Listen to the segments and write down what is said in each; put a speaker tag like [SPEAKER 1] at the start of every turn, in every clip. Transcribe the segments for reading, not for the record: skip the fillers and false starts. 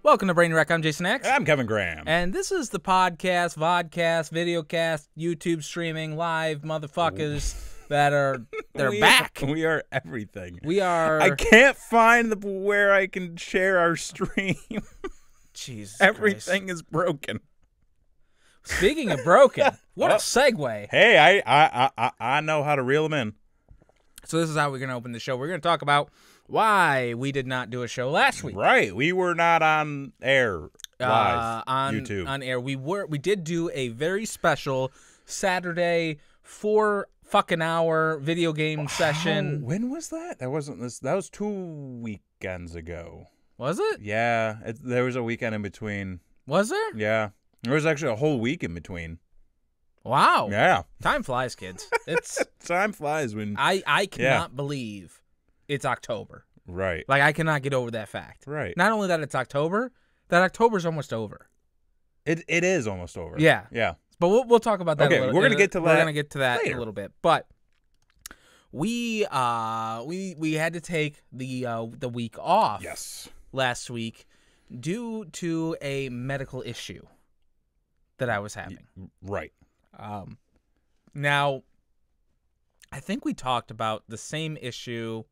[SPEAKER 1] Welcome to Brain Wreck. I'm Jason X.
[SPEAKER 2] I'm Kevin Graham.
[SPEAKER 1] And this is the podcast, vodcast, videocast, YouTube streaming, live motherfuckers they're back.
[SPEAKER 2] We are everything.
[SPEAKER 1] We are.
[SPEAKER 2] I can't find where I can share our stream.
[SPEAKER 1] Jesus
[SPEAKER 2] Everything
[SPEAKER 1] Christ.
[SPEAKER 2] is broken.
[SPEAKER 1] Speaking of broken, what a segue.
[SPEAKER 2] Hey, I know how to reel them in.
[SPEAKER 1] So this is how we're going to open the show. We're going to talk about why we did not do a show last week.
[SPEAKER 2] Right. We were not on air live
[SPEAKER 1] on
[SPEAKER 2] YouTube.
[SPEAKER 1] On air. We did do a very special Saturday 4 fucking hour video game session.
[SPEAKER 2] When was that? That wasn't this. That was 2 weekends ago.
[SPEAKER 1] Was it?
[SPEAKER 2] Yeah. There was a weekend in between.
[SPEAKER 1] Was there?
[SPEAKER 2] Yeah. There was actually a whole week in between.
[SPEAKER 1] Wow.
[SPEAKER 2] Yeah.
[SPEAKER 1] Time flies, kids. It's
[SPEAKER 2] Time flies when.
[SPEAKER 1] I cannot believe it's October.
[SPEAKER 2] Right.
[SPEAKER 1] Like, I cannot get over that fact.
[SPEAKER 2] Right.
[SPEAKER 1] Not only that it's October, that October's almost over.
[SPEAKER 2] It is almost over.
[SPEAKER 1] Yeah.
[SPEAKER 2] Yeah.
[SPEAKER 1] But we'll talk about that.
[SPEAKER 2] Okay,
[SPEAKER 1] a little,
[SPEAKER 2] we're gonna get to that.
[SPEAKER 1] We're gonna get to that in
[SPEAKER 2] later.
[SPEAKER 1] a little bit. But we had to take the week off.
[SPEAKER 2] Yes.
[SPEAKER 1] Last week due to a medical issue that I was having.
[SPEAKER 2] Right.
[SPEAKER 1] Now, I think we talked about the same issue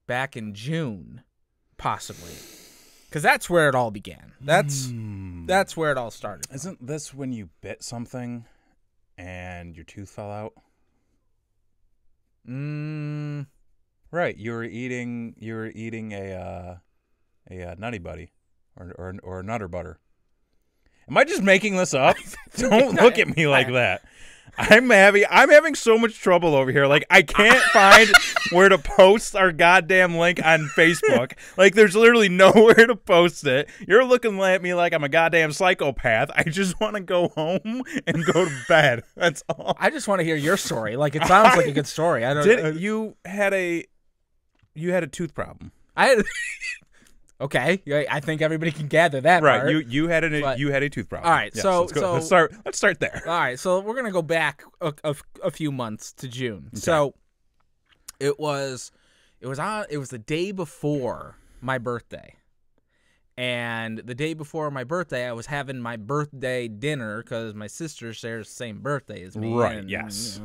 [SPEAKER 1] back in June, possibly, because that's where it all began. That's where it all started.
[SPEAKER 2] Isn't this when you bit something and your tooth fell out? Right. You were eating a Nutty Buddy or a Nutter Butter. Am I just making this up? Don't look at me like that. I'm having so much trouble over here. Like, I can't find where to post our goddamn link on Facebook. Like, there's literally nowhere to post it. You're looking at me like I'm a goddamn psychopath. I just want to go home and go to bed. That's all.
[SPEAKER 1] I just want to hear your story. Like, it sounds like a good story. I don't.
[SPEAKER 2] You had a tooth problem.
[SPEAKER 1] Okay, I think everybody can gather that
[SPEAKER 2] Right,
[SPEAKER 1] part.
[SPEAKER 2] you had a tooth problem.
[SPEAKER 1] All right,
[SPEAKER 2] yes,
[SPEAKER 1] so
[SPEAKER 2] let's start there.
[SPEAKER 1] All right, so we're gonna go back a few months to June.
[SPEAKER 2] Okay.
[SPEAKER 1] So it was the day before my birthday, and the day before my birthday, I was having my birthday dinner because my sister shares the same birthday as me.
[SPEAKER 2] Right.
[SPEAKER 1] And,
[SPEAKER 2] Yes.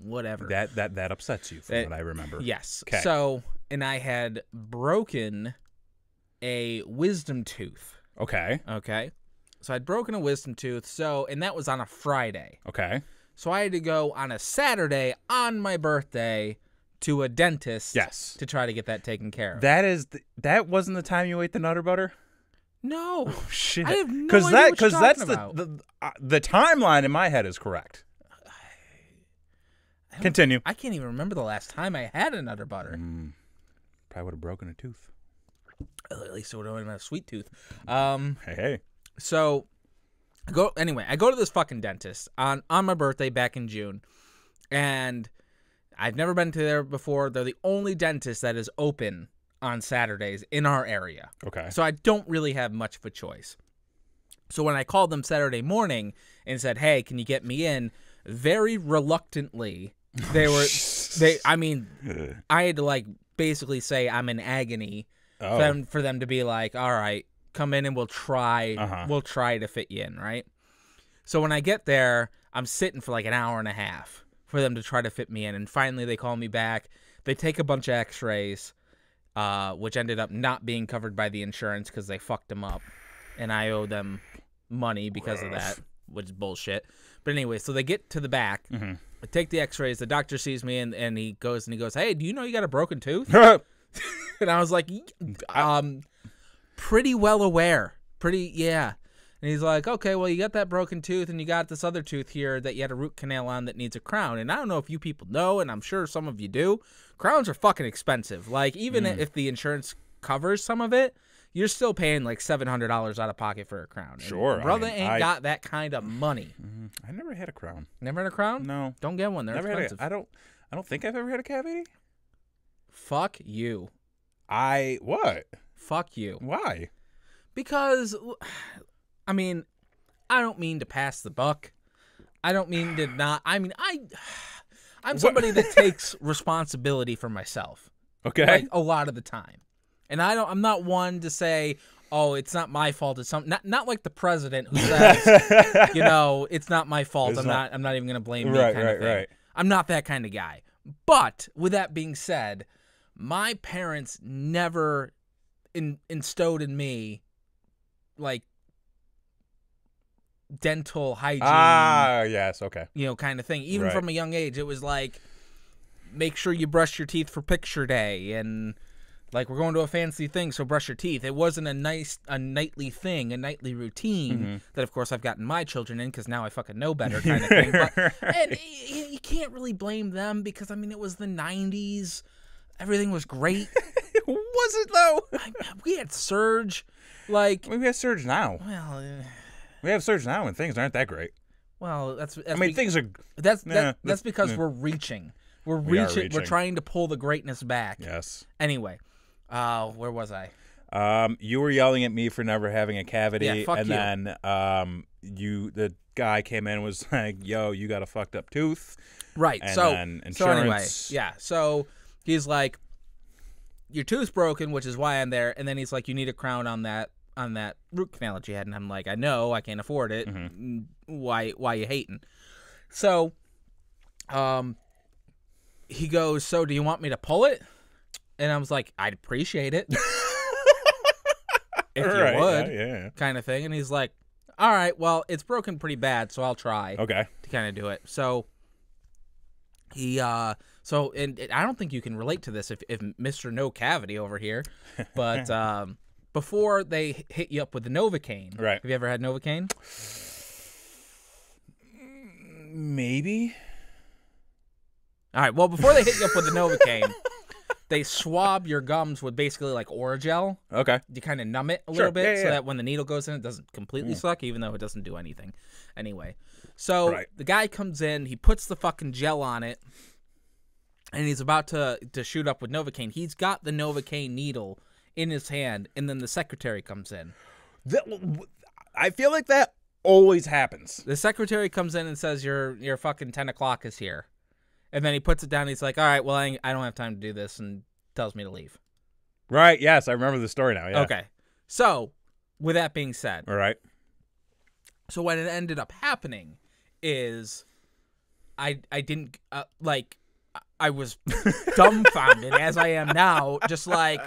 [SPEAKER 1] Whatever.
[SPEAKER 2] That upsets you, from what I remember.
[SPEAKER 1] Yes.
[SPEAKER 2] Okay.
[SPEAKER 1] So, and I had broken a wisdom tooth.
[SPEAKER 2] Okay.
[SPEAKER 1] Okay. So I'd broken a wisdom tooth. And that was on a Friday.
[SPEAKER 2] Okay.
[SPEAKER 1] So I had to go on a Saturday on my birthday to a dentist.
[SPEAKER 2] Yes.
[SPEAKER 1] To try to get that taken care of.
[SPEAKER 2] That wasn't the time you ate the Nutter Butter?
[SPEAKER 1] No.
[SPEAKER 2] Oh, shit.
[SPEAKER 1] I have no idea what you're
[SPEAKER 2] that's
[SPEAKER 1] talking
[SPEAKER 2] the timeline in my head is correct. Continue.
[SPEAKER 1] I can't even remember the last time I had a Nutter Butter.
[SPEAKER 2] Probably would have broken a tooth.
[SPEAKER 1] At least it would have been a sweet tooth.
[SPEAKER 2] Hey.
[SPEAKER 1] So, I go to this fucking dentist on my birthday back in June, and I've never been to there before. They're the only dentist that is open on Saturdays in our area.
[SPEAKER 2] Okay.
[SPEAKER 1] So I don't really have much of a choice. So when I called them Saturday morning and said, "Hey, can you get me in?" very reluctantly, I had to basically say I'm in agony. For them to be like, all right, come in and we'll try to fit you in, right? So when I get there, I'm sitting for like an hour and a half for them to try to fit me in, and finally they call me back. They take a bunch of x-rays, which ended up not being covered by the insurance because they fucked them up, and I owe them money because of that, which is bullshit. But anyway, so they get to the back, I take the x-rays, the doctor sees me, and he goes, hey, do you know you got a broken tooth? And I was like, pretty well aware. Yeah. And he's like, okay, well, you got that broken tooth and you got this other tooth here that you had a root canal on that needs a crown. And I don't know if you people know, and I'm sure some of you do, crowns are fucking expensive. Like, even if the insurance covers some of it, you're still paying like $700 out of pocket for a crown.
[SPEAKER 2] Sure.
[SPEAKER 1] And brother ain't got that kind of money.
[SPEAKER 2] I never had a crown.
[SPEAKER 1] Never had a crown?
[SPEAKER 2] No.
[SPEAKER 1] Don't get one. They're expensive.
[SPEAKER 2] I don't think I've ever had a cavity.
[SPEAKER 1] Fuck you.
[SPEAKER 2] What?
[SPEAKER 1] Fuck you.
[SPEAKER 2] Why?
[SPEAKER 1] Because, I mean, I don't mean to pass the buck. I don't mean to not. I mean, I'm somebody that takes responsibility for myself.
[SPEAKER 2] Okay.
[SPEAKER 1] Like, a lot of the time. And I'm not one to say, oh, it's not my fault. It's not like the president who says, it's not my fault. I'm not even gonna blame me. Kind of thing. Right. I'm not that kind of guy. But with that being said, my parents never instilled in me like dental hygiene.
[SPEAKER 2] Ah, yes, okay.
[SPEAKER 1] Kind of thing. Even from a young age, it was like, make sure you brush your teeth for picture day, and like, we're going to a fancy thing, so brush your teeth. It wasn't a nightly thing, a nightly routine that, of course, I've gotten my children in because now I fucking know better, kind of thing. And you can't really blame them because, I mean, it was the 90s. Everything was great.
[SPEAKER 2] Was it, though?
[SPEAKER 1] We had Surge. Like,
[SPEAKER 2] we have Surge now.
[SPEAKER 1] Well,
[SPEAKER 2] we have Surge now, and things aren't that great.
[SPEAKER 1] Well,
[SPEAKER 2] things are.
[SPEAKER 1] That's because we're reaching. We're reaching. We're trying to pull the greatness back.
[SPEAKER 2] Yes.
[SPEAKER 1] Anyway, where was I?
[SPEAKER 2] You were yelling at me for never having a cavity,
[SPEAKER 1] yeah, fuck
[SPEAKER 2] and
[SPEAKER 1] you.
[SPEAKER 2] then the guy came in and was like, "Yo, you got a fucked up tooth."
[SPEAKER 1] Right.
[SPEAKER 2] And
[SPEAKER 1] so
[SPEAKER 2] then insurance.
[SPEAKER 1] So anyway, yeah. So he's like, your tooth's broken, which is why I'm there. And then he's like, you need a crown on that root canal that you had. And I'm like, I know, I can't afford it. Why you hating? So, he goes, so do you want me to pull it? And I was like, I'd appreciate it. If you would.
[SPEAKER 2] Yeah.
[SPEAKER 1] Kind of thing. And he's like, all right, well, it's broken pretty bad, so I'll try.
[SPEAKER 2] Okay.
[SPEAKER 1] To kind of do it. So he, and I don't think you can relate to this if Mr. No Cavity over here, but before they hit you up with the Novocaine.
[SPEAKER 2] Right.
[SPEAKER 1] Have you ever had Novocaine?
[SPEAKER 2] Maybe.
[SPEAKER 1] All right. Well, before they hit you up with the Novocaine, they swab your gums with basically like Oragel.
[SPEAKER 2] Okay.
[SPEAKER 1] You kind of numb it a little bit
[SPEAKER 2] so
[SPEAKER 1] that when the needle goes in, it doesn't completely suck, even though it doesn't do anything. Anyway, so the guy comes in, he puts the fucking gel on it, and he's about to shoot up with Novocaine. He's got the Novocaine needle in his hand, and then the secretary comes in.
[SPEAKER 2] I feel like that always happens.
[SPEAKER 1] The secretary comes in and says, your fucking 10 o'clock is here. And then he puts it down, and he's like, all right, well, I don't have time to do this, and tells me to leave.
[SPEAKER 2] Right, yes, I remember the story now, yeah.
[SPEAKER 1] Okay. So, with that being said.
[SPEAKER 2] All right.
[SPEAKER 1] So what it ended up happening is I didn't, I was dumbfounded, as I am now, just like,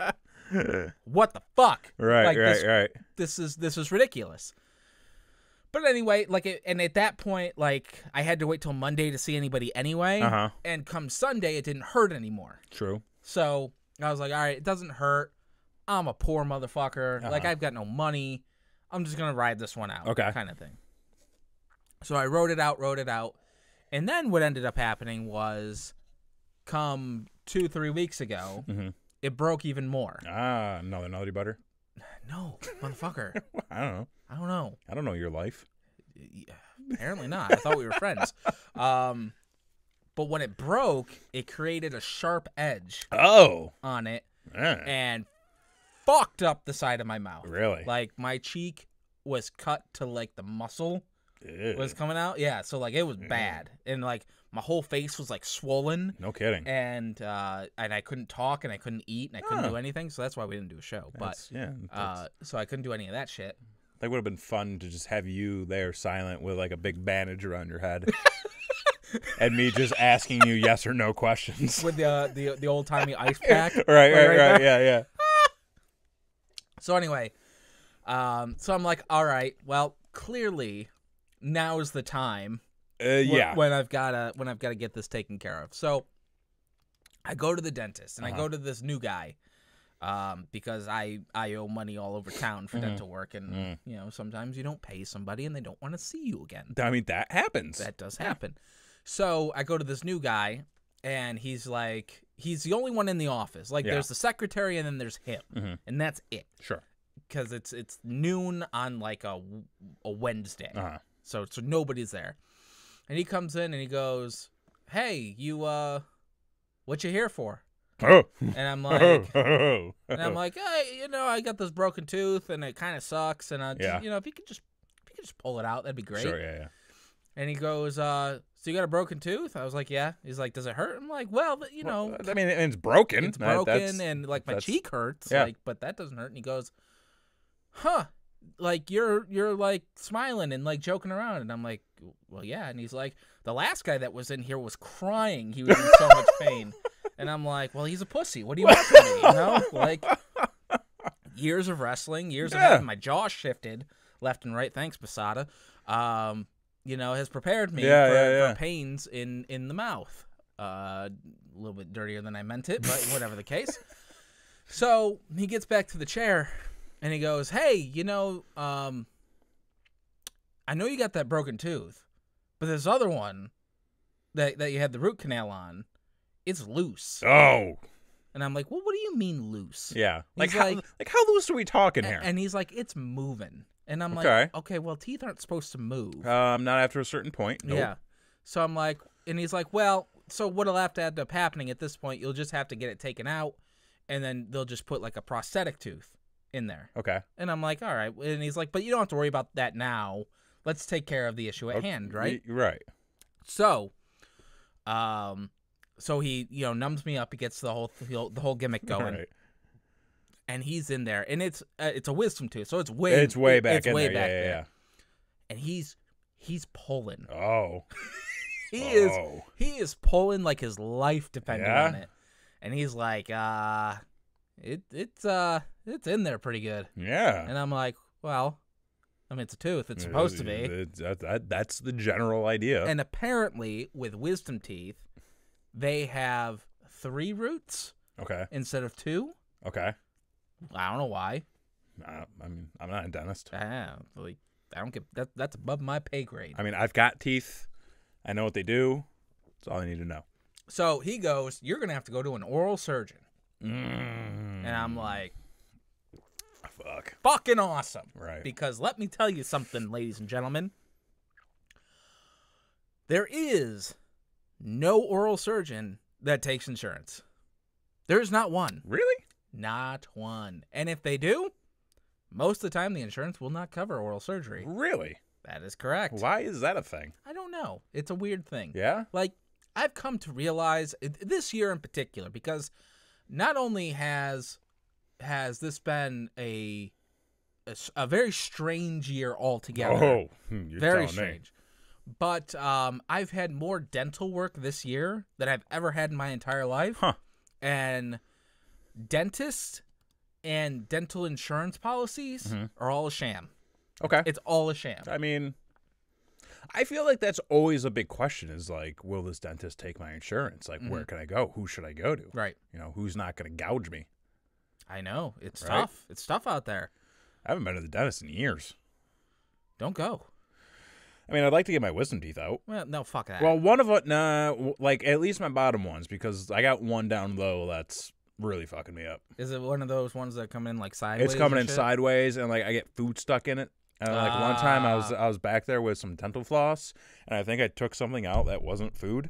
[SPEAKER 1] what the fuck?
[SPEAKER 2] Right, right.
[SPEAKER 1] This is ridiculous. But anyway, and at that point, I had to wait till Monday to see anybody anyway.
[SPEAKER 2] Uh-huh.
[SPEAKER 1] And come Sunday, it didn't hurt anymore.
[SPEAKER 2] True.
[SPEAKER 1] So I was like, all right, it doesn't hurt. I'm a poor motherfucker.
[SPEAKER 2] Uh-huh.
[SPEAKER 1] I've got no money. I'm just going to ride this one out.
[SPEAKER 2] Okay.
[SPEAKER 1] Kind of thing. So I wrote it out. And then what ended up happening was come 2-3 weeks ago, it broke even more.
[SPEAKER 2] Ah, another Naughty Butter?
[SPEAKER 1] No, motherfucker.
[SPEAKER 2] I don't know. I don't know your life.
[SPEAKER 1] Yeah, apparently not. I thought we were friends. But when it broke, it created a sharp edge on it and fucked up the side of my mouth.
[SPEAKER 2] Really?
[SPEAKER 1] Like, my cheek was cut to, the muscle was coming out. Yeah, so, it was bad. And, my whole face was, swollen.
[SPEAKER 2] No kidding.
[SPEAKER 1] And I couldn't talk, and I couldn't eat, and I couldn't do anything, so that's why we didn't do a show. So I couldn't do any of that shit.
[SPEAKER 2] That would have been fun to just have you there silent with a big bandage around your head. And me just asking you yes or no questions.
[SPEAKER 1] With the old-timey ice pack.
[SPEAKER 2] Right, yeah.
[SPEAKER 1] So anyway, so I'm like, all right, well, clearly now is the time. When I've gotta get this taken care of. So I go to the dentist, and I go to this new guy. Because I owe money all over town for dental work, and sometimes you don't pay somebody and they don't want to see you again.
[SPEAKER 2] I mean, that happens.
[SPEAKER 1] That does happen. So I go to this new guy, and he's the only one in the office. There's the secretary, and then there's him, and that's it.
[SPEAKER 2] Sure. Because
[SPEAKER 1] it's noon on a Wednesday, so nobody's there, and he comes in and he goes, "Hey, you what you here for?"
[SPEAKER 2] Oh.
[SPEAKER 1] And I'm like, hey, I got this broken tooth and it kind of sucks, and if you could just pull it out, that'd be great.
[SPEAKER 2] Sure, yeah.
[SPEAKER 1] And he goes, so you got a broken tooth? I was like, yeah. He's like, does it hurt? I'm like, well,
[SPEAKER 2] I mean, it's broken.
[SPEAKER 1] It's broken, and my cheek hurts.
[SPEAKER 2] Yeah.
[SPEAKER 1] But that doesn't hurt. And he goes, huh, like you're like smiling and like joking around. And I'm like, well, yeah. And he's like, the last guy that was in here was crying. He was in so much pain. And I'm like, well, he's a pussy. What do you want from me? You know, like years of wrestling, years of having my jaw shifted left and right. Thanks, Basada. You know, has prepared me for pains in the mouth. A little bit dirtier than I meant it, but whatever the case. So he gets back to the chair and he goes, hey, you know, I know you got that broken tooth, but this other one that you had the root canal on, it's loose.
[SPEAKER 2] Oh.
[SPEAKER 1] And I'm like, well, what do you mean loose?
[SPEAKER 2] Yeah. Like how loose are we talking here?
[SPEAKER 1] And he's like, it's moving. And I'm like, okay, well, teeth aren't supposed to move.
[SPEAKER 2] Not after a certain point. Nope.
[SPEAKER 1] Yeah. So I'm like, and he's like, well, so what'll have to end up happening at this point, you'll just have to get it taken out, and then they'll just put like a prosthetic tooth in there.
[SPEAKER 2] Okay. And
[SPEAKER 1] I'm like, all right. And he's like, but you don't have to worry about that now. Let's take care of the issue at hand, right?
[SPEAKER 2] Right.
[SPEAKER 1] So, so he, you know, numbs me up. He gets the whole gimmick going. Right. And he's in there, and it's a wisdom tooth, so it's way back in there. Yeah. And he's pulling.
[SPEAKER 2] Oh.
[SPEAKER 1] He is pulling like his life depended on it. And he's like, it's in there pretty good.
[SPEAKER 2] Yeah.
[SPEAKER 1] And I'm like, well, I mean, it's a tooth. It's supposed to be.
[SPEAKER 2] That's the general idea.
[SPEAKER 1] And apparently, with wisdom teeth, they have 3 roots.
[SPEAKER 2] Okay.
[SPEAKER 1] Instead of 2.
[SPEAKER 2] Okay.
[SPEAKER 1] I don't know why.
[SPEAKER 2] I mean, I'm not a dentist.
[SPEAKER 1] I don't get that. That's above my pay grade.
[SPEAKER 2] I mean, I've got teeth. I know what they do. That's all I need to know.
[SPEAKER 1] So he goes, you're going to have to go to an oral surgeon. And I'm like, fucking awesome.
[SPEAKER 2] Right.
[SPEAKER 1] Because let me tell you something, ladies and gentlemen. There is no oral surgeon that takes insurance. There's not one.
[SPEAKER 2] Really?
[SPEAKER 1] Not one. And if they do, most of the time the insurance will not cover oral surgery.
[SPEAKER 2] Really?
[SPEAKER 1] That is correct.
[SPEAKER 2] Why is that a thing?
[SPEAKER 1] I don't know. It's a weird thing.
[SPEAKER 2] Yeah?
[SPEAKER 1] Like, I've come to realize this year in particular, because not only has this been a very strange year altogether.
[SPEAKER 2] Oh, you're
[SPEAKER 1] very strange. Me. But I've had more dental work this year than I've ever had in my entire life.
[SPEAKER 2] Huh.
[SPEAKER 1] And dentists and dental insurance policies are all a sham.
[SPEAKER 2] Okay.
[SPEAKER 1] It's all a sham.
[SPEAKER 2] I mean, I feel like that's always a big question is like, will this dentist take my insurance? Like, where can I go? Who should I go to?
[SPEAKER 1] Right.
[SPEAKER 2] You know, who's not going to gouge me?
[SPEAKER 1] I know. It's tough. It's tough out there.
[SPEAKER 2] I haven't been to the dentist in years.
[SPEAKER 1] Don't go.
[SPEAKER 2] I mean, I'd like to get my wisdom teeth out.
[SPEAKER 1] Well, no, fuck that.
[SPEAKER 2] Well, one of it, like at least my bottom ones, because I got one down low that's really fucking me up.
[SPEAKER 1] Is it one of those ones that come in like sideways?
[SPEAKER 2] It's coming in sideways, and like I get food stuck in it. And like one time I was back there with some dental floss, and I think I took something out that wasn't food.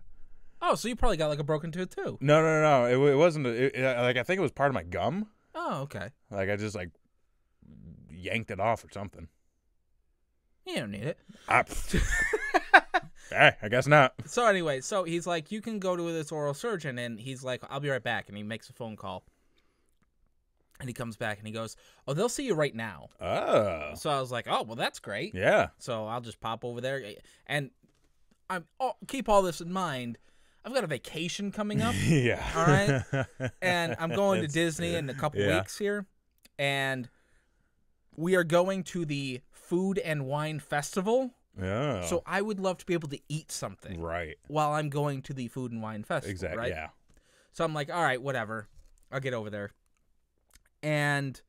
[SPEAKER 1] Oh, so you probably got like a broken tooth too?
[SPEAKER 2] No. It wasn't. Like I think it was part of my gum.
[SPEAKER 1] Oh, okay.
[SPEAKER 2] Like I just like yanked it off or something.
[SPEAKER 1] You don't need it.
[SPEAKER 2] I guess not.
[SPEAKER 1] So anyway, so he's like, you can go to this oral surgeon, and he's like, I'll be right back, and he makes a phone call. And he comes back and he goes, oh, they'll see you right now.
[SPEAKER 2] Oh.
[SPEAKER 1] So I was like, oh, well, that's great.
[SPEAKER 2] Yeah.
[SPEAKER 1] So I'll just pop over there. And keep all this in mind. I've got a vacation coming up.
[SPEAKER 2] Yeah.
[SPEAKER 1] All right. And I'm going to Disney in a couple weeks here. And we are going to the Food and Wine Festival.
[SPEAKER 2] Yeah.
[SPEAKER 1] So I would love to be able to eat something.
[SPEAKER 2] Right.
[SPEAKER 1] While I'm going to the Food and Wine Festival.
[SPEAKER 2] Exactly.
[SPEAKER 1] Right?
[SPEAKER 2] Yeah.
[SPEAKER 1] So I'm like, all right, whatever. I'll get over there. And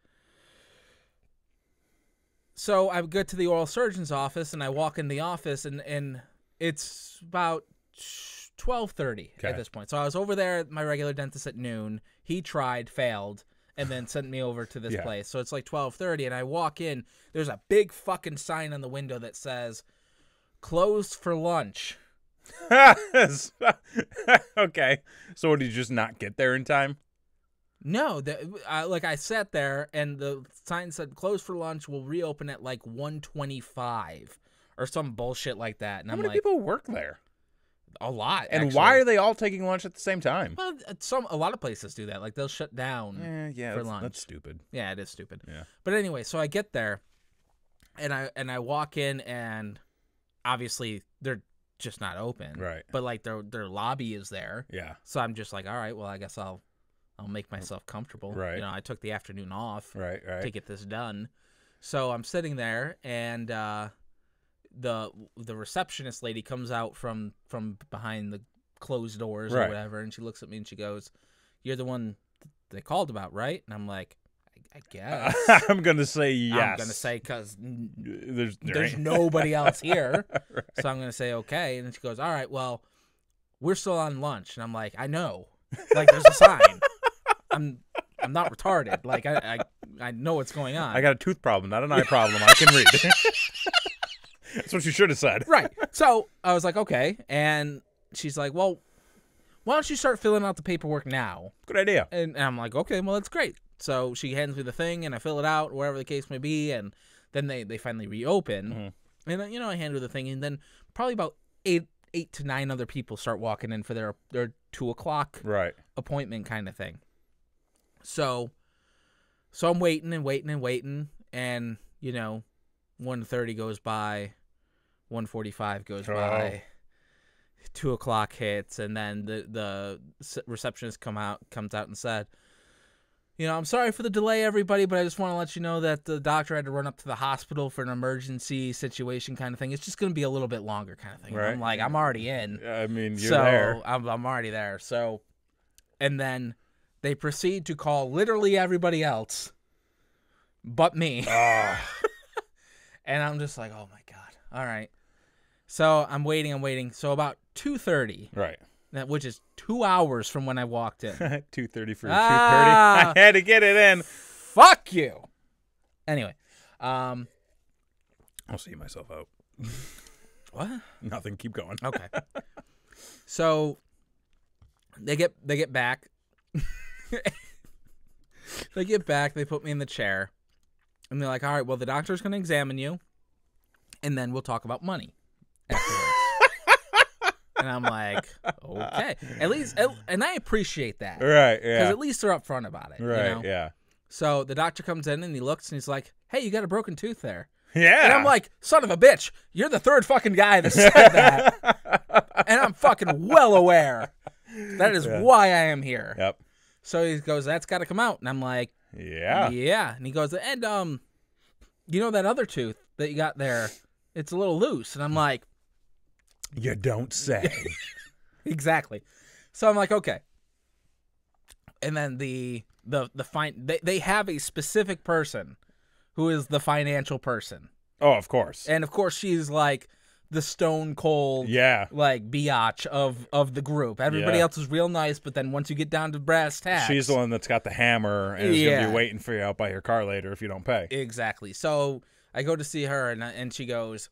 [SPEAKER 1] so I go to the oral surgeon's office, and I walk in the office, and it's about 12:30 at this point. So I was over there at my regular dentist at noon. He tried, failed, and then sent me over to this place. So it's like 12:30, and I walk in. There's a big fucking sign on the window that says, closed for lunch.
[SPEAKER 2] Okay. So did you just not get there in time?
[SPEAKER 1] No, I sat there, and the sign said, closed for lunch, will reopen at like 1:25 or some bullshit like that. And
[SPEAKER 2] How many people work there?
[SPEAKER 1] A lot.
[SPEAKER 2] And
[SPEAKER 1] actually.
[SPEAKER 2] why are they all taking lunch at the same time?
[SPEAKER 1] Well, a lot of places do that. Like they'll shut down for lunch.
[SPEAKER 2] That's stupid.
[SPEAKER 1] Yeah, it is stupid.
[SPEAKER 2] Yeah.
[SPEAKER 1] But anyway, so I get there, and I walk in, and obviously they're just not open.
[SPEAKER 2] Right.
[SPEAKER 1] But like their lobby is there.
[SPEAKER 2] Yeah.
[SPEAKER 1] So I'm just like, all right, well, I guess I'll make myself comfortable.
[SPEAKER 2] Right.
[SPEAKER 1] You know, I took the afternoon off.
[SPEAKER 2] Right.
[SPEAKER 1] To get this done. So I'm sitting there, and the receptionist lady comes out from behind the closed doors or whatever, and she looks at me and she goes, "You're the one they called about, right?" And I'm like, I guess.
[SPEAKER 2] I'm gonna say yes.
[SPEAKER 1] I'm gonna say because there's nobody else here, right. So I'm gonna say okay. And then she goes, "All right, well, we're still on lunch." And I'm like, I know, like there's a sign. I'm not retarded. Like I know what's going on.
[SPEAKER 2] I got a tooth problem, not an eye problem. I can read. That's what you should have said.
[SPEAKER 1] Right. So I was like, okay. And she's like, well, why don't you start filling out the paperwork now?
[SPEAKER 2] Good idea.
[SPEAKER 1] And I'm like, okay, well, that's great. So she hands me the thing, and I fill it out, whatever the case may be. And then they finally reopen. Mm-hmm. And then, you know, I hand her the thing. And then probably about eight to 9 other people start walking in for their 2 o'clock appointment kind of thing. So I'm waiting and waiting and waiting. And, you know, 1:30 goes by. 1:45 goes by, 2 o'clock hits, and then the receptionist comes out and said, you know, I'm sorry for the delay, everybody, but I just want to let you know that the doctor had to run up to the hospital for an emergency situation kind of thing. It's just going to be a little bit longer kind of thing. Right. I'm like, I'm already in.
[SPEAKER 2] I mean, you're there.
[SPEAKER 1] I'm already there. So, and then they proceed to call literally everybody else but me. And I'm just like, oh, my God. All right. So I'm waiting. So about 2:30,
[SPEAKER 2] right?
[SPEAKER 1] Which is 2 hours from when I walked in.
[SPEAKER 2] 2:30 for 2:30. I had to get it in.
[SPEAKER 1] Fuck you. Anyway,
[SPEAKER 2] I'll see myself out.
[SPEAKER 1] What?
[SPEAKER 2] Nothing. Keep going.
[SPEAKER 1] Okay. So they get back. They get back. They put me in the chair, and they're like, "All right, well, the doctor's going to examine you, and then we'll talk about money." And I'm like, okay, at least, and I appreciate that,
[SPEAKER 2] right? Yeah,
[SPEAKER 1] because at least they're upfront about it,
[SPEAKER 2] right?
[SPEAKER 1] You know?
[SPEAKER 2] Yeah.
[SPEAKER 1] So the doctor comes in and he looks and he's like, "Hey, you got a broken tooth there."
[SPEAKER 2] Yeah.
[SPEAKER 1] And I'm like, "Son of a bitch, you're the third fucking guy that said that," and I'm fucking well aware that is why I am here.
[SPEAKER 2] Yep.
[SPEAKER 1] So he goes, "That's got to come out," and I'm like,
[SPEAKER 2] "Yeah,
[SPEAKER 1] yeah." And he goes, "And you know that other tooth that you got there, it's a little loose," and I'm like,
[SPEAKER 2] "You don't say."
[SPEAKER 1] Exactly. So I'm like, okay. And then they have a specific person who is the financial person.
[SPEAKER 2] Oh, of course.
[SPEAKER 1] And of course she's like the stone cold, like biatch of the group. Everybody else is real nice, but then once you get down to brass tacks,
[SPEAKER 2] she's the one that's got the hammer and is gonna be waiting for you out by your car later if you don't pay.
[SPEAKER 1] Exactly. So I go to see her, and she goes,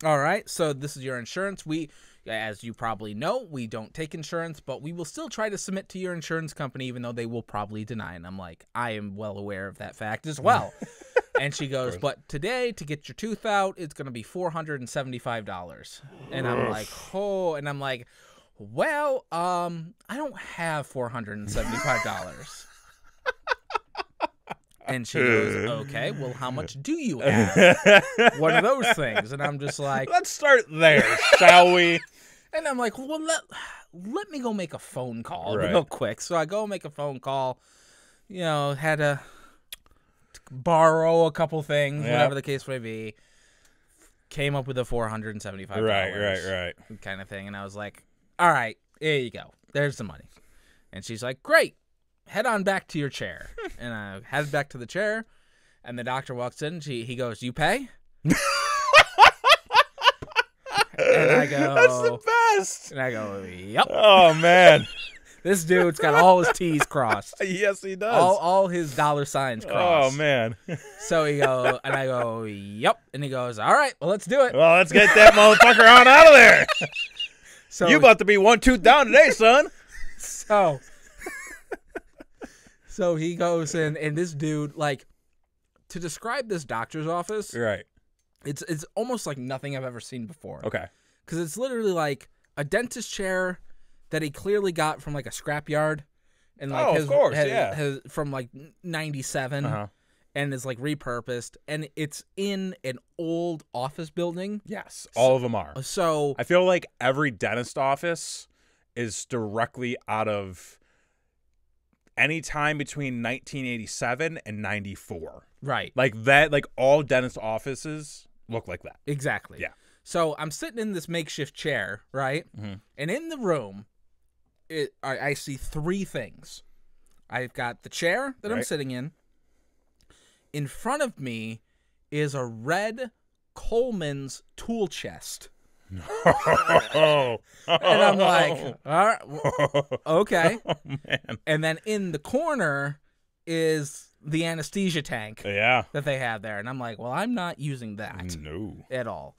[SPEAKER 1] "All right, so this is your insurance. We, as you probably know, we don't take insurance, but we will still try to submit to your insurance company, even though they will probably deny." And I'm like, I am well aware of that fact as well. And she goes, "But today, to get your tooth out, it's going to be $475. And I'm like, oh, and I'm like, well, I don't have $475. And she goes, "Okay, well, how much do you have?" One of those things. And I'm just like,
[SPEAKER 2] let's start there, shall we?
[SPEAKER 1] And I'm like, well, let me go make a phone call real quick. So I go make a phone call. You know, had to borrow a couple things, whatever the case may be. Came up with a $475.
[SPEAKER 2] Right.
[SPEAKER 1] Kind of thing. And I was like, all right, here you go. There's the money. And she's like, great. Head on back to your chair. And I head back to the chair, and the doctor walks in. He goes, "You pay?" And I go,
[SPEAKER 2] "That's the best."
[SPEAKER 1] And I go, "Yep."
[SPEAKER 2] Oh man,
[SPEAKER 1] this dude's got all his T's crossed.
[SPEAKER 2] Yes, he does.
[SPEAKER 1] All his dollar signs crossed.
[SPEAKER 2] Oh man.
[SPEAKER 1] So I go, "Yep." And he goes, "All right, well, let's do it."
[SPEAKER 2] Well, let's get that motherfucker on out of there. So you about to be 1 tooth down today, son.
[SPEAKER 1] So he goes in, and this dude, like, to describe this doctor's office,
[SPEAKER 2] right?
[SPEAKER 1] It's almost like nothing I've ever seen before.
[SPEAKER 2] Okay.
[SPEAKER 1] Because it's literally like a dentist chair that he clearly got from like a scrapyard, and like
[SPEAKER 2] of course,
[SPEAKER 1] has from like 97, and is like repurposed, and it's in an old office building.
[SPEAKER 2] Yes, all of them are.
[SPEAKER 1] So
[SPEAKER 2] I feel like every dentist office is directly out of any time between 1987 and 94.
[SPEAKER 1] Right.
[SPEAKER 2] Like that, like all dentist offices look like that.
[SPEAKER 1] Exactly.
[SPEAKER 2] Yeah.
[SPEAKER 1] So I'm sitting in this makeshift chair, right? And in the room, I see three things. I've got the chair that I'm sitting in. In front of me is a red Coleman's tool chest. And I'm like, all right, okay.
[SPEAKER 2] Oh, man.
[SPEAKER 1] And then in the corner is the anesthesia tank that they have there. And I'm like, well, I'm not using that at all.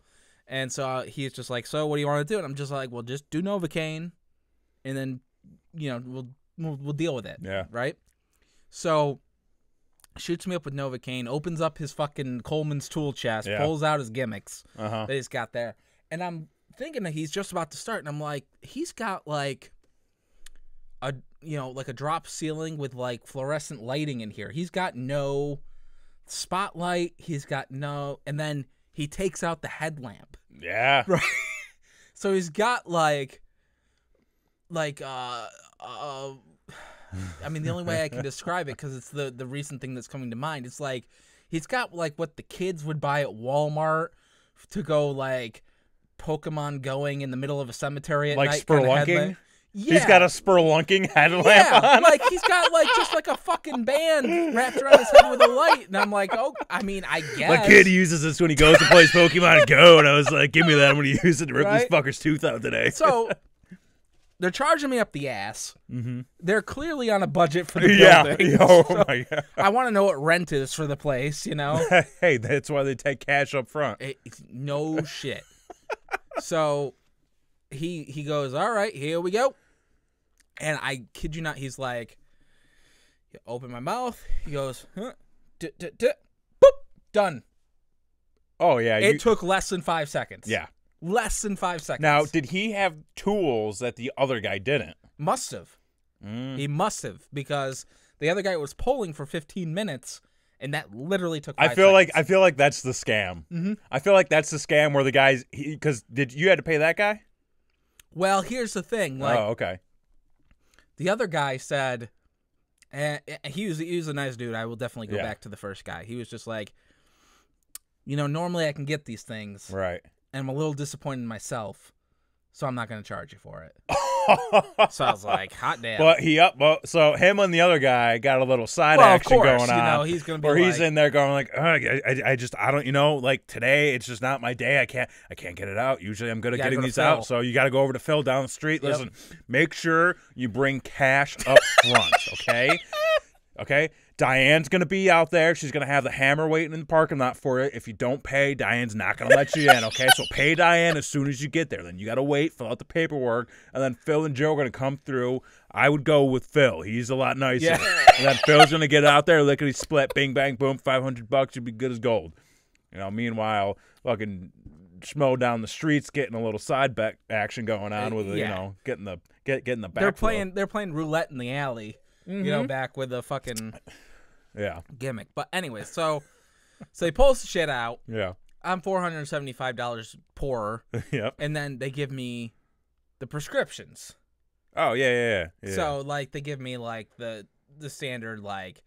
[SPEAKER 1] And so he's just like, so what do you want to do? And I'm just like, well, just do Novocaine, and then, we'll deal with it.
[SPEAKER 2] Yeah.
[SPEAKER 1] Right? So shoots me up with Novocaine, opens up his fucking Coleman's tool chest, pulls out his gimmicks that he's got there. And I'm thinking that he's just about to start, and I'm like, he's got like a drop ceiling with like fluorescent lighting in here. He's got no spotlight. He's got no, and then he takes out the headlamp.
[SPEAKER 2] Yeah.
[SPEAKER 1] Right. So he's got I mean, the only way I can describe it, because it's the recent thing that's coming to mind, it's like he's got like what the kids would buy at Walmart to go like Pokemon going in the middle of a cemetery at
[SPEAKER 2] like
[SPEAKER 1] night.
[SPEAKER 2] spelunking.
[SPEAKER 1] Yeah.
[SPEAKER 2] He's got a spelunking headlamp on.
[SPEAKER 1] Like he's got like just like a fucking band wrapped around his head with a light, and I'm like, oh, I mean, I guess.
[SPEAKER 2] My kid uses this when he goes to play Pokemon Go, and I was like, give me that. I'm going to use it to rip this fucker's tooth out today.
[SPEAKER 1] So they're charging me up the ass. They're clearly on a budget for the building.
[SPEAKER 2] Oh my God.
[SPEAKER 1] I want to know what rent is for the place,
[SPEAKER 2] Hey, that's why they take cash up front.
[SPEAKER 1] No shit. So he goes, all right, here we go. And I kid you not, he's like, open my mouth. He goes, huh, boop, done.
[SPEAKER 2] Oh, yeah.
[SPEAKER 1] It took less than 5 seconds.
[SPEAKER 2] Yeah.
[SPEAKER 1] Less than 5 seconds.
[SPEAKER 2] Now, did he have tools that the other guy didn't?
[SPEAKER 1] Must have. He must have, because the other guy was pulling for 15 minutes, and that literally took 5 seconds.
[SPEAKER 2] I feel like that's the scam. I feel like that's the scam where the guys, because you had to pay that guy?
[SPEAKER 1] Well, here's the thing. Like,
[SPEAKER 2] oh, okay.
[SPEAKER 1] The other guy said, he was a nice dude. I will definitely go back to the first guy. He was just like, normally I can get these things.
[SPEAKER 2] Right.
[SPEAKER 1] And I'm a little disappointed in myself, so I'm not going to charge you for it. So I was like, hot damn.
[SPEAKER 2] But so him and the other guy got a little side action going on.
[SPEAKER 1] He's going to be
[SPEAKER 2] where he's in there going like, I don't, like today it's just not my day. I can't get it out. Usually I'm good at getting these out. So you got to go over to Phil down the street.
[SPEAKER 1] Yep.
[SPEAKER 2] Listen, make sure you bring cash up front, okay? Okay? Diane's going to be out there. She's going to have the hammer waiting in the parking lot for you. If you don't pay, Diane's not going to let you in, okay? So pay Diane as soon as you get there. Then you got to wait, fill out the paperwork, and then Phil and Joe are going to come through. I would go with Phil. He's a lot nicer. Yeah. And then Phil's going to get out there, lickety split, bing, bang, boom, $500. You'll be good as gold. Meanwhile, fucking Schmo down the streets getting a little side back action going on with, getting the back.
[SPEAKER 1] They're playing roulette in the alley, back with the fucking...
[SPEAKER 2] Yeah.
[SPEAKER 1] Gimmick. But anyway, so he pulls the shit out.
[SPEAKER 2] Yeah.
[SPEAKER 1] I'm $475 poorer.
[SPEAKER 2] Yep.
[SPEAKER 1] And then they give me the prescriptions.
[SPEAKER 2] Oh, yeah.
[SPEAKER 1] So like they give me like the standard, like,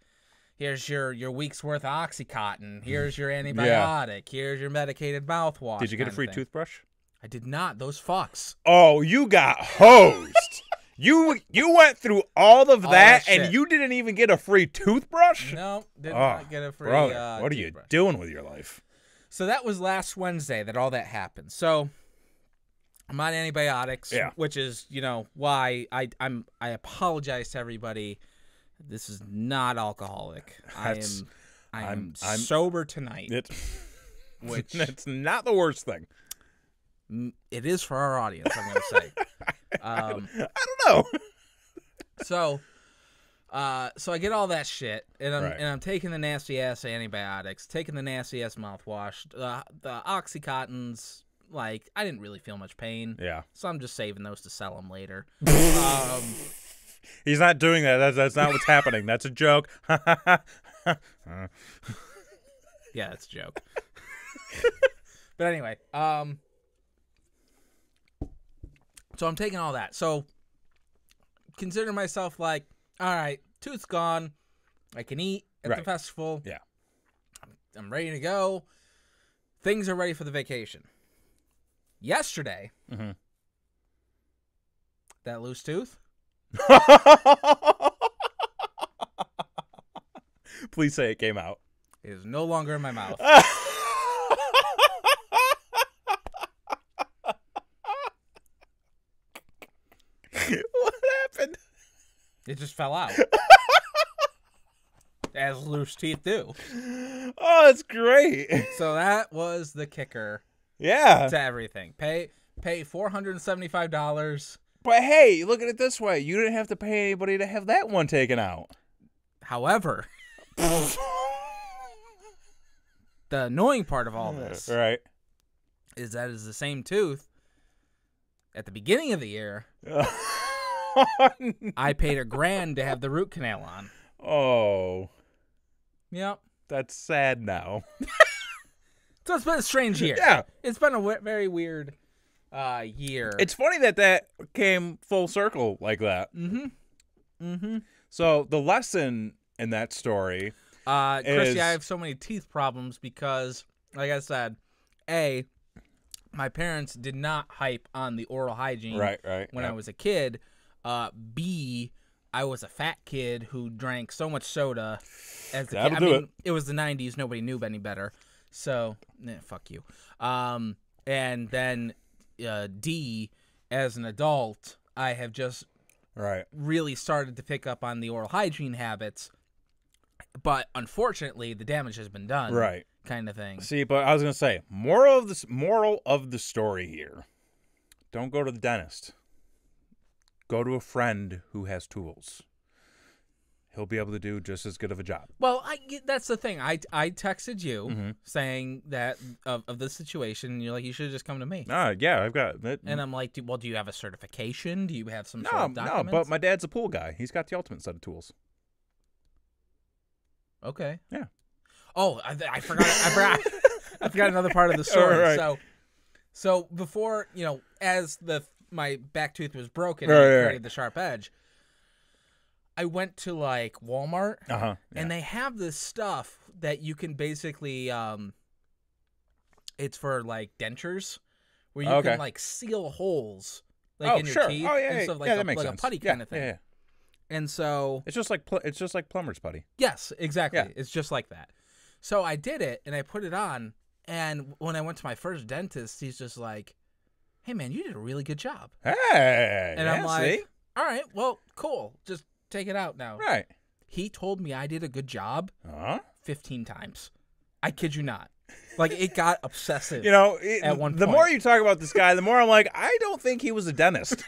[SPEAKER 1] here's your week's worth of Oxycontin, here's your antibiotic, here's your medicated mouthwash.
[SPEAKER 2] Did you get a free toothbrush?
[SPEAKER 1] I did not. Those fucks.
[SPEAKER 2] Oh, you got hosed. You went through all of that and you didn't even get a free toothbrush?
[SPEAKER 1] No, did not get a free
[SPEAKER 2] brother, what are you doing with your life?
[SPEAKER 1] So that was last Wednesday that all that happened. So I'm on antibiotics, which is, why I apologize to everybody. This is not alcoholic. I am sober tonight. Which
[SPEAKER 2] it's not the worst thing.
[SPEAKER 1] It is for our audience, I'm going to say.
[SPEAKER 2] I don't know.
[SPEAKER 1] So I get all that shit, and I'm taking the nasty ass antibiotics, taking the nasty ass mouthwash. The Oxycontin's like, I didn't really feel much pain.
[SPEAKER 2] Yeah.
[SPEAKER 1] So I'm just saving those to sell them later.
[SPEAKER 2] He's not doing that. That's not what's happening. That's a joke.
[SPEAKER 1] Yeah, that's a joke. But anyway, so I'm taking all that. So consider myself like, all right, tooth's gone. I can eat at the festival.
[SPEAKER 2] Yeah.
[SPEAKER 1] I'm ready to go. Things are ready for the vacation. Yesterday, that loose tooth.
[SPEAKER 2] Please say it came out.
[SPEAKER 1] It is no longer in my mouth.
[SPEAKER 2] What happened?
[SPEAKER 1] It just fell out. As loose teeth do.
[SPEAKER 2] Oh, that's great.
[SPEAKER 1] So that was the kicker.
[SPEAKER 2] Yeah.
[SPEAKER 1] To everything. Pay $475.
[SPEAKER 2] But hey, look at it this way. You didn't have to pay anybody to have that one taken out.
[SPEAKER 1] However, the annoying part of all this is that it's the same tooth. At the beginning of the year, I paid $1,000 to have the root canal on.
[SPEAKER 2] Oh.
[SPEAKER 1] Yep.
[SPEAKER 2] That's sad now.
[SPEAKER 1] So it's been a strange year.
[SPEAKER 2] Yeah.
[SPEAKER 1] It's been a very weird year.
[SPEAKER 2] It's funny that came full circle like that.
[SPEAKER 1] Mm-hmm.
[SPEAKER 2] So the lesson in that story
[SPEAKER 1] Chrissy, I have so many teeth problems because, like I said, A, my parents did not hype on the oral hygiene when I was a kid. B, I was a fat kid who drank so much soda as a kid. I mean, it was the 90s. Nobody knew any better. So, fuck you. And then D, as an adult, I have just really started to pick up on the oral hygiene habits. But unfortunately, the damage has been done.
[SPEAKER 2] Right.
[SPEAKER 1] Kind of thing.
[SPEAKER 2] See, but I was going to say, moral of the story here. Don't go to the dentist. Go to a friend who has tools. He'll be able to do just as good of a job.
[SPEAKER 1] Well, that's the thing. I texted you saying that of the situation, and you're like, you should have just come to me.
[SPEAKER 2] Yeah, I've got it.
[SPEAKER 1] And I'm like, do you have a certification? Do you have some sort of documents?
[SPEAKER 2] No, but my dad's a pool guy. He's got the ultimate set of tools.
[SPEAKER 1] Okay.
[SPEAKER 2] Yeah.
[SPEAKER 1] Oh, I forgot. I forgot another part of the story.
[SPEAKER 2] Right.
[SPEAKER 1] So before, as my back tooth was broken and it created the sharp edge, I went to like Walmart and they have this stuff that you can basically it's for like dentures where you can like seal holes like in your teeth and stuff like a putty kind of thing. Yeah. And so
[SPEAKER 2] it's just like plumber's putty.
[SPEAKER 1] Yes, exactly. Yeah. It's just like that. So I did it and I put it on, and when I went to my first dentist, he's just like, "Hey man, you did a really good job."
[SPEAKER 2] Hey.
[SPEAKER 1] And I'm like, "All right, well, cool. Just take it out now."
[SPEAKER 2] Right.
[SPEAKER 1] He told me I did a good job 15 times. I kid you not. Like, it got obsessive. At one point.
[SPEAKER 2] The more you talk about this guy, the more I'm like, I don't think he was a dentist.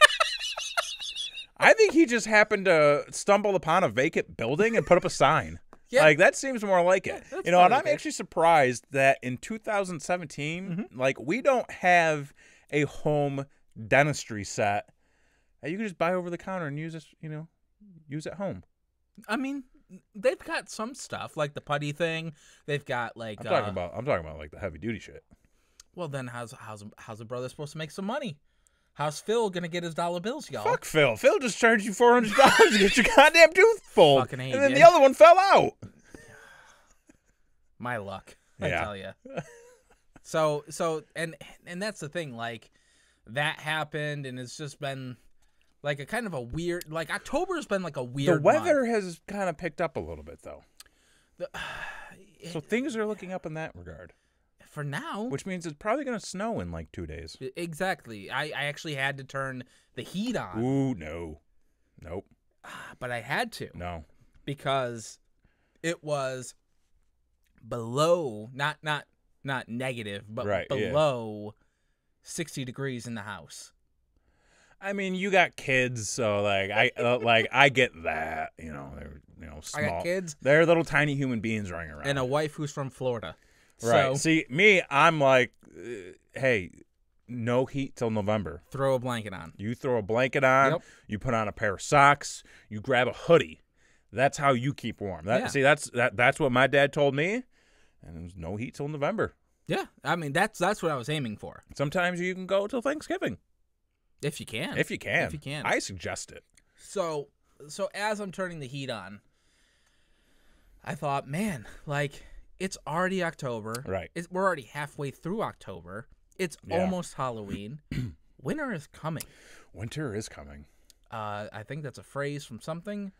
[SPEAKER 2] I think he just happened to stumble upon a vacant building and put up a sign. Yeah. Like, that seems more like it. And I'm actually surprised that in 2017, like, we don't have a home dentistry set that you can just buy over the counter and use at home. I
[SPEAKER 1] mean, they've got some stuff like the putty thing. They've got like
[SPEAKER 2] I'm talking about like the heavy duty shit.
[SPEAKER 1] Well, then how's a brother supposed to make some money? How's Phil gonna get his dollar bills, y'all?
[SPEAKER 2] Fuck Phil. Phil just charged you $400 to get your goddamn tooth pulled,
[SPEAKER 1] Fucking
[SPEAKER 2] and then the other one fell out.
[SPEAKER 1] My luck, I tell you. So and that's the thing. Like, that happened, and it's just been like a kind of a weird. Like, October's been like a weird.
[SPEAKER 2] The weather
[SPEAKER 1] month.
[SPEAKER 2] has kind of picked up a little bit though, so things are looking up in that regard.
[SPEAKER 1] For now.
[SPEAKER 2] Which means it's probably going to snow in like 2 days.
[SPEAKER 1] Exactly. I actually had to turn the heat on.
[SPEAKER 2] Ooh, no. Nope.
[SPEAKER 1] But I had to.
[SPEAKER 2] No.
[SPEAKER 1] Because it was below, not negative, but below 60 degrees in the house.
[SPEAKER 2] I mean, you got kids, so like I get that, they're small.
[SPEAKER 1] I got kids.
[SPEAKER 2] They're little tiny human beings running around.
[SPEAKER 1] And a wife who's from Florida.
[SPEAKER 2] Right.
[SPEAKER 1] So,
[SPEAKER 2] see, me, I'm like, hey, no heat till November.
[SPEAKER 1] Throw a blanket on.
[SPEAKER 2] You throw a blanket on. Yep. You put on a pair of socks. You grab a hoodie. That's how you keep warm. See, that's what my dad told me. And it was no heat till November.
[SPEAKER 1] Yeah, I mean that's what I was aiming for.
[SPEAKER 2] Sometimes you can go till Thanksgiving.
[SPEAKER 1] If you can.
[SPEAKER 2] If you can. I suggest it.
[SPEAKER 1] So as I'm turning the heat on, I thought, man, like, it's already October.
[SPEAKER 2] Right.
[SPEAKER 1] We're already halfway through October. It's almost Halloween. Winter is coming.
[SPEAKER 2] Winter is coming.
[SPEAKER 1] I think that's a phrase from something.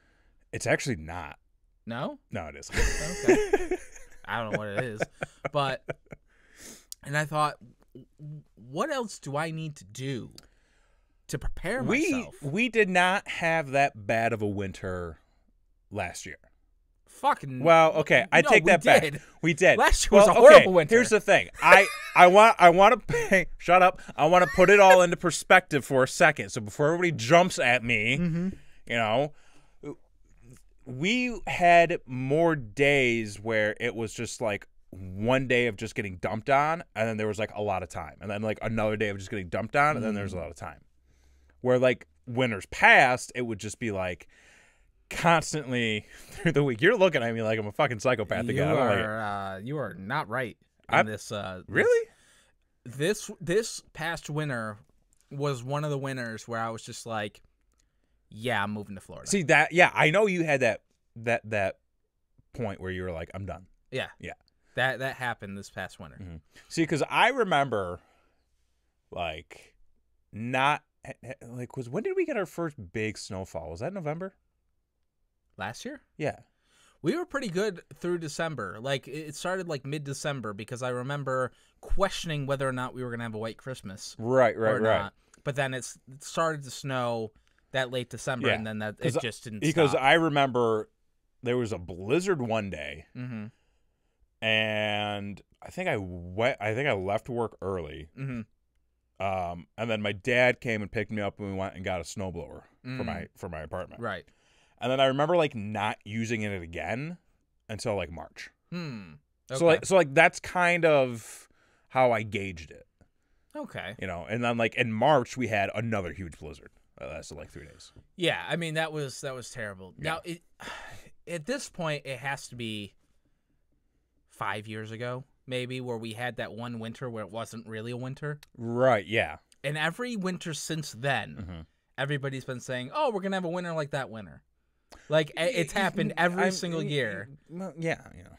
[SPEAKER 2] It's actually not.
[SPEAKER 1] No?
[SPEAKER 2] No, it isn't.
[SPEAKER 1] Okay. I don't know what it is. And I thought, what else do I need to do to prepare myself?
[SPEAKER 2] We did not have that bad of a winter last year.
[SPEAKER 1] Fucking
[SPEAKER 2] well, okay, I take that back. We did.
[SPEAKER 1] Last year was a horrible winter.
[SPEAKER 2] Here's the thing. I want to shut up. I want to put it all into perspective for a second. So before everybody jumps at me, you know, we had more days where it was just like one day of just getting dumped on, and then there was like a lot of time, and then like another day of just getting dumped on, and then there's a lot of time. Where like winters past, it would just be like constantly through the week. You're looking at me like I'm a fucking psychopath again.
[SPEAKER 1] You are not right in this.
[SPEAKER 2] Really?
[SPEAKER 1] This past winter was one of the winters where I was just like, yeah, I'm moving to Florida.
[SPEAKER 2] See that? Yeah, I know you had that point where you were like, I'm done.
[SPEAKER 1] Yeah. That happened this past winter.
[SPEAKER 2] Mm-hmm. See, because I remember, like, not like when did we get our first big snowfall? Was that November?
[SPEAKER 1] Last year?
[SPEAKER 2] Yeah.
[SPEAKER 1] We were pretty good through December. Like, it started like mid-December because I remember questioning whether or not we were going to have a white Christmas.
[SPEAKER 2] Right.
[SPEAKER 1] Not. But then it started to snow that late December, and then it just didn't
[SPEAKER 2] because
[SPEAKER 1] stop.
[SPEAKER 2] I remember there was a blizzard one day, and I think I left work early, and then my dad came and picked me up, and we went and got a snowblower for my apartment.
[SPEAKER 1] Right.
[SPEAKER 2] And then I remember like not using it again until like March.
[SPEAKER 1] Okay.
[SPEAKER 2] So that's kind of how I gauged it.
[SPEAKER 1] Okay.
[SPEAKER 2] You know, and then like in March we had another huge blizzard that lasted like 3 days.
[SPEAKER 1] Yeah, I mean that was terrible.
[SPEAKER 2] Yeah.
[SPEAKER 1] Now at this point it has to be 5 years ago maybe where we had that one winter where it wasn't really a winter.
[SPEAKER 2] Right. Yeah.
[SPEAKER 1] And every winter since then, everybody's been saying, "Oh, we're gonna have a winter like that winter." Like it's happened every single year.
[SPEAKER 2] Yeah, you know.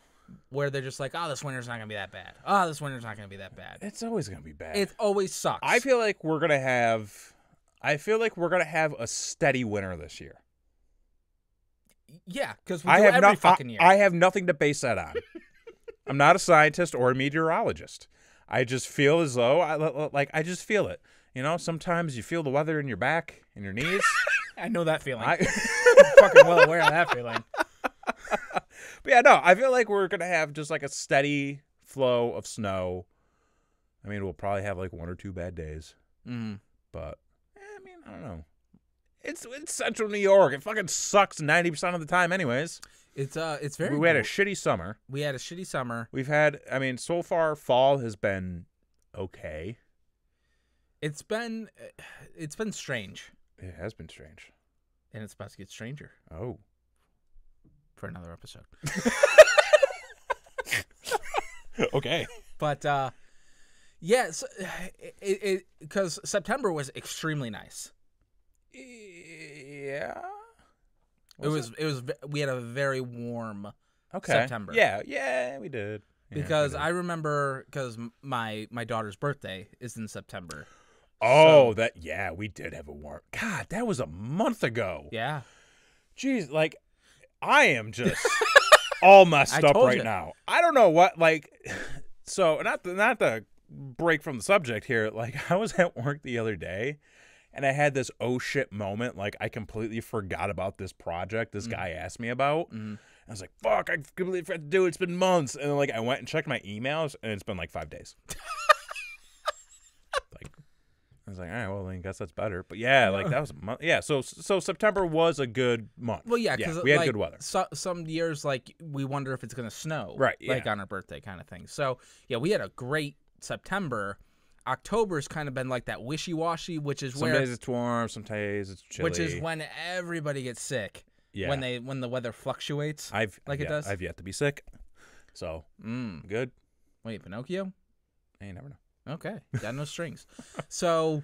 [SPEAKER 1] Where they're just like, "Oh, this winter's not gonna be that bad. Oh, this winter's not gonna be that bad."
[SPEAKER 2] It's always gonna be bad.
[SPEAKER 1] It always sucks.
[SPEAKER 2] I feel like we're gonna have a steady winter this year.
[SPEAKER 1] Yeah, because we do every fucking year.
[SPEAKER 2] I have nothing to base that on. I'm not a scientist or a meteorologist. I just feel as though I just feel it. You know, sometimes you feel the weather in your back and your knees.
[SPEAKER 1] I know that feeling. I'm fucking well aware of that feeling.
[SPEAKER 2] But yeah, no, I feel like we're going to have just like a steady flow of snow. I mean, we'll probably have like 1 or 2 bad days. But, I mean, I don't know. It's central New York. It fucking sucks 90% of the time anyways.
[SPEAKER 1] It's very
[SPEAKER 2] We had a shitty summer. We've had, I mean, so far fall has been okay.
[SPEAKER 1] It's been strange.
[SPEAKER 2] It has been strange.
[SPEAKER 1] And it's about to get stranger.
[SPEAKER 2] Oh.
[SPEAKER 1] For another episode.
[SPEAKER 2] Okay.
[SPEAKER 1] But, yes, because September was extremely nice.
[SPEAKER 2] Yeah.
[SPEAKER 1] We had a very warm September.
[SPEAKER 2] Yeah, we did.
[SPEAKER 1] Because I remember, because my daughter's birthday is in September.
[SPEAKER 2] Oh, we did have a warm. God, that was a month ago.
[SPEAKER 1] Yeah.
[SPEAKER 2] Jeez, like, I am just all messed up right now. I don't know what, like, so not to break from the subject here. Like, I was at work the other day, and I had this oh shit moment. Like, I completely forgot about this project this guy asked me about. I was like, fuck, I completely forgot to do it. It's been months. And then, like, I went and checked my emails, and it's been like 5 days. I was like, all right, well, then I guess that's better. But yeah, like that was a month. Yeah, so September was a good month.
[SPEAKER 1] Well, yeah, because
[SPEAKER 2] we had good weather.
[SPEAKER 1] Some years, like, we wonder if it's going to snow.
[SPEAKER 2] Right,
[SPEAKER 1] like on our birthday kind of thing. So, yeah, we had a great September. October's kind of been like that wishy-washy, which is
[SPEAKER 2] some days it's warm, some days it's chilly.
[SPEAKER 1] Which is when everybody gets sick.
[SPEAKER 2] Yeah.
[SPEAKER 1] When the weather fluctuates it does.
[SPEAKER 2] I've yet to be sick. So, good.
[SPEAKER 1] Wait, Pinocchio?
[SPEAKER 2] You never know.
[SPEAKER 1] Okay. Got no strings. So,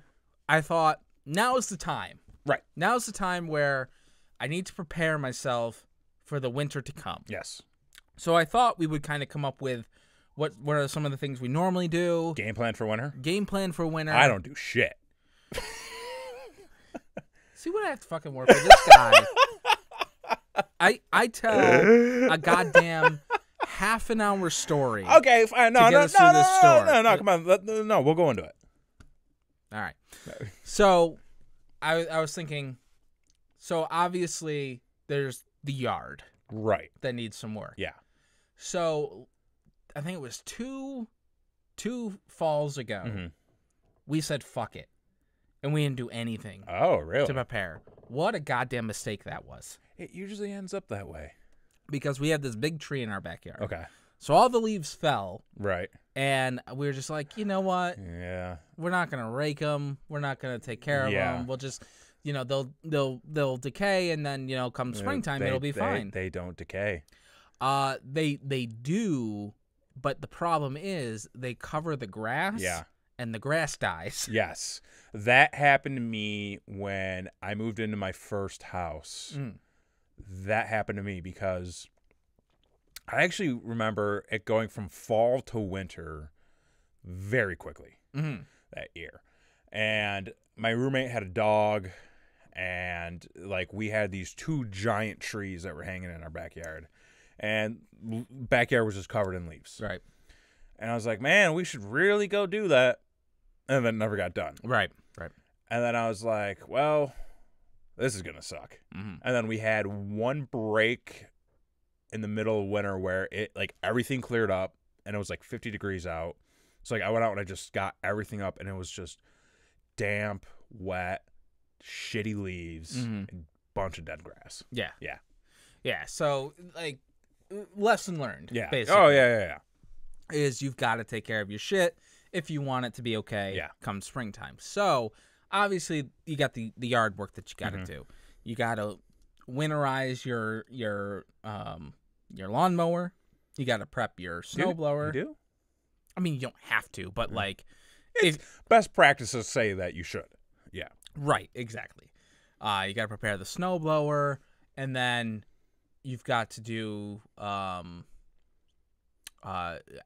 [SPEAKER 1] I thought, now is the time.
[SPEAKER 2] Right.
[SPEAKER 1] Now is the time where I need to prepare myself for the winter to come.
[SPEAKER 2] Yes.
[SPEAKER 1] So, I thought we would kind of come up with what are some of the things we normally do.
[SPEAKER 2] Game plan for winter?
[SPEAKER 1] Game plan for winter.
[SPEAKER 2] I don't do shit.
[SPEAKER 1] See what I have to fucking work with this guy. I tell a goddamn half an hour story.
[SPEAKER 2] Okay, fine. No, come on. No, we'll go into it.
[SPEAKER 1] All right. So, I was thinking. So obviously, there's the yard,
[SPEAKER 2] right,
[SPEAKER 1] that needs some work.
[SPEAKER 2] Yeah.
[SPEAKER 1] So, I think it was two falls ago. We said fuck it, and we didn't do anything.
[SPEAKER 2] Oh, really?
[SPEAKER 1] To prepare. What a goddamn mistake that was.
[SPEAKER 2] It usually ends up that way.
[SPEAKER 1] Because we had this big tree in our backyard.
[SPEAKER 2] Okay.
[SPEAKER 1] So all the leaves fell.
[SPEAKER 2] Right.
[SPEAKER 1] And we were just like, you know what?
[SPEAKER 2] Yeah.
[SPEAKER 1] We're not going to rake them. We're not going to take care of them. We'll just, they'll decay, and then, come springtime, it'll be fine.
[SPEAKER 2] They don't decay.
[SPEAKER 1] They do, but the problem is they cover the grass.
[SPEAKER 2] Yeah.
[SPEAKER 1] And the grass dies.
[SPEAKER 2] Yes. That happened to me when I moved into my first house. That happened to me because I actually remember it going from fall to winter very quickly that year. And my roommate had a dog, and we had these two giant trees that were hanging in our backyard, and backyard was just covered in leaves.
[SPEAKER 1] Right.
[SPEAKER 2] And I was like, man, we should really go do that. And then never got done.
[SPEAKER 1] Right.
[SPEAKER 2] And then I was like, well, this is going to suck. And then we had one break in the middle of winter where it everything cleared up, and it was 50 degrees out. So I went out and I just got everything up, and it was just damp, wet, shitty leaves, and a bunch of dead grass.
[SPEAKER 1] Yeah.
[SPEAKER 2] Yeah.
[SPEAKER 1] Yeah. So lesson learned.
[SPEAKER 2] Yeah.
[SPEAKER 1] Basically.
[SPEAKER 2] Oh, yeah.
[SPEAKER 1] Is you've got to take care of your shit if you want it to be okay come springtime. So, obviously, you got the yard work that you got to do. You got to winterize your lawnmower. You got to prep your snowblower.
[SPEAKER 2] You do?
[SPEAKER 1] I mean, you don't have to, but
[SPEAKER 2] best practices say that you should. Yeah.
[SPEAKER 1] Right, exactly. You got to prepare the snowblower, and then you've got to do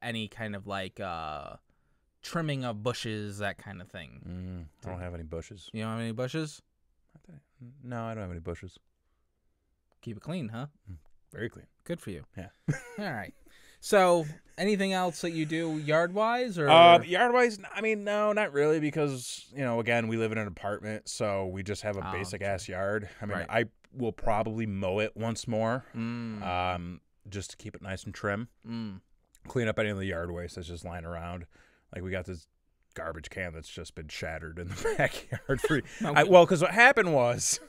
[SPEAKER 1] any kind of trimming of bushes, that kind of thing.
[SPEAKER 2] I don't have any bushes.
[SPEAKER 1] You don't have any bushes?
[SPEAKER 2] No, I don't have any bushes.
[SPEAKER 1] Keep it clean, huh?
[SPEAKER 2] Very clean.
[SPEAKER 1] Good for you.
[SPEAKER 2] Yeah.
[SPEAKER 1] All right. So, anything else that you do yard-wise? Or
[SPEAKER 2] yard-wise, I mean, no, not really, because, again, we live in an apartment, so we just have a basic-ass yard. I mean, I will probably mow it once more, just to keep it nice and trim. Clean up any of the yard waste that's just lying around. We got this garbage can that's just been shattered in the backyard. Because what happened was,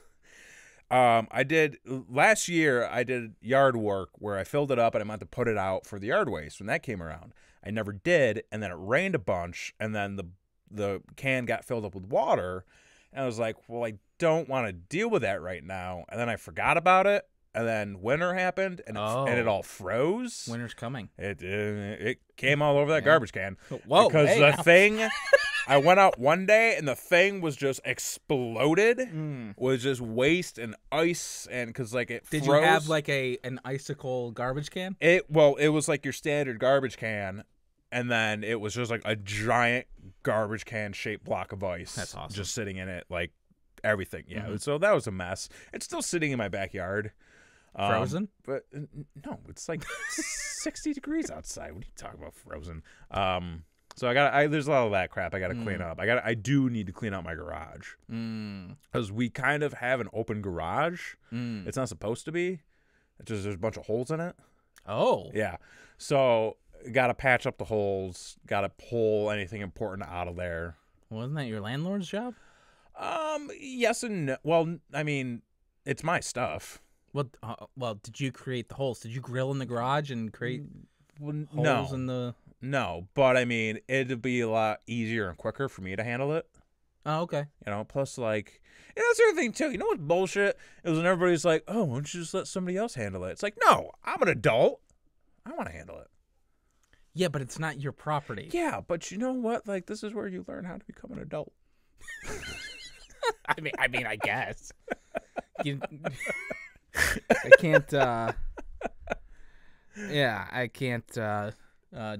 [SPEAKER 2] last year I did yard work where I filled it up and I meant to put it out for the yard waste when that came around. I never did, and then it rained a bunch, and then the can got filled up with water, and I was like, well, I don't want to deal with that right now. And then I forgot about it. And then winter happened, and it all froze.
[SPEAKER 1] Winter's coming.
[SPEAKER 2] It came all over that garbage can.
[SPEAKER 1] Whoa!
[SPEAKER 2] Because the thing, I went out one day, and the thing was just exploded. Was just waste and ice, and because it froze.
[SPEAKER 1] Did you have an icicle garbage can?
[SPEAKER 2] It was like your standard garbage can, and then it was just a giant garbage can shaped block of ice.
[SPEAKER 1] That's awesome.
[SPEAKER 2] Just sitting in it, everything. Yeah. So that was a mess. It's still sitting in my backyard.
[SPEAKER 1] Frozen?
[SPEAKER 2] But no, it's 60 degrees outside. What are you talking about, frozen? So there's a lot of that crap I got to clean up. I do need to clean out my garage because we kind of have an open garage. It's not supposed to be. It's just there's a bunch of holes in it.
[SPEAKER 1] Oh,
[SPEAKER 2] yeah. So got to patch up the holes. Got to pull anything important out of there.
[SPEAKER 1] Wasn't that your landlord's job?
[SPEAKER 2] Yes and no. Well, I mean, it's my stuff.
[SPEAKER 1] Well, did you create the holes? Did you grill in the garage and create holes
[SPEAKER 2] no.
[SPEAKER 1] in the?
[SPEAKER 2] No, but I mean, it'd be a lot easier and quicker for me to handle it.
[SPEAKER 1] Oh, okay.
[SPEAKER 2] You know, plus, like, and that's the other thing, too. You know what's bullshit? It was when everybody's like, oh, why don't you just let somebody else handle it? It's like, no, I'm an adult. I want to handle it.
[SPEAKER 1] Yeah, but it's not your property.
[SPEAKER 2] Yeah, but you know what? Like, this is where you learn how to become an adult.
[SPEAKER 1] I mean, I guess. I can't, yeah, I can't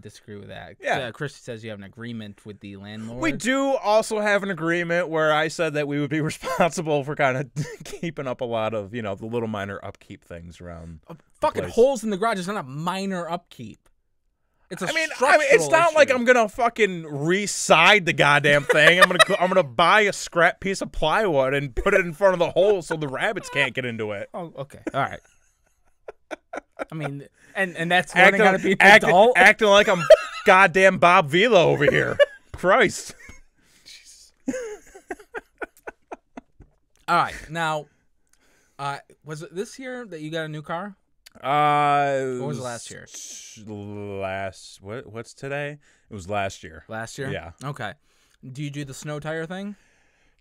[SPEAKER 1] disagree with that.
[SPEAKER 2] Yeah.
[SPEAKER 1] Christy says you have an agreement with the landlord.
[SPEAKER 2] We do also have an agreement where I said that we would be responsible for kind of keeping up a lot of, you know, the little minor upkeep things around.
[SPEAKER 1] Fucking holes in the garage is not a minor upkeep. It's a
[SPEAKER 2] it's not
[SPEAKER 1] issue.
[SPEAKER 2] like I'm gonna fucking re-side the goddamn thing. I'm gonna buy a scrap piece of plywood and put it in front of the hole so the rabbits can't get into it.
[SPEAKER 1] Oh, okay, all right. I mean, and that's learning how to be an adult.
[SPEAKER 2] Acting like I'm goddamn Bob Vila over here. Christ. All
[SPEAKER 1] right, now, was it this year that you got a new car?
[SPEAKER 2] What
[SPEAKER 1] was it last year?
[SPEAKER 2] What's today? It was last year.
[SPEAKER 1] Last year?
[SPEAKER 2] Yeah.
[SPEAKER 1] Okay. Do you do the snow tire thing?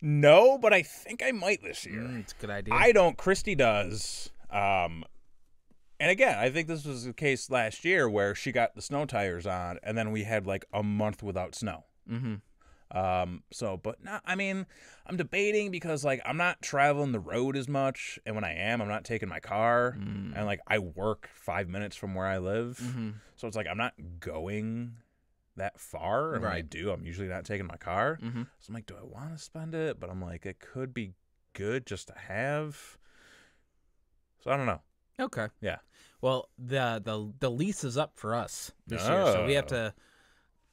[SPEAKER 2] No, but I think I might this year.
[SPEAKER 1] It's a good idea.
[SPEAKER 2] I don't. Christy does. And again, I think this was the case last year where she got the snow tires on, and then we had like a month without snow.
[SPEAKER 1] Mm-hmm.
[SPEAKER 2] But not, I mean, I'm debating because like I'm not traveling the road as much, and when I am, I'm not taking my car, and like I work 5 minutes from where I live, so it's like I'm not going that far, and when I do, I'm usually not taking my car. So I'm like, do I want to spend it? But I'm like, it could be good just to have. So I don't know.
[SPEAKER 1] Okay.
[SPEAKER 2] Yeah.
[SPEAKER 1] Well, the lease is up for us this year, so we have to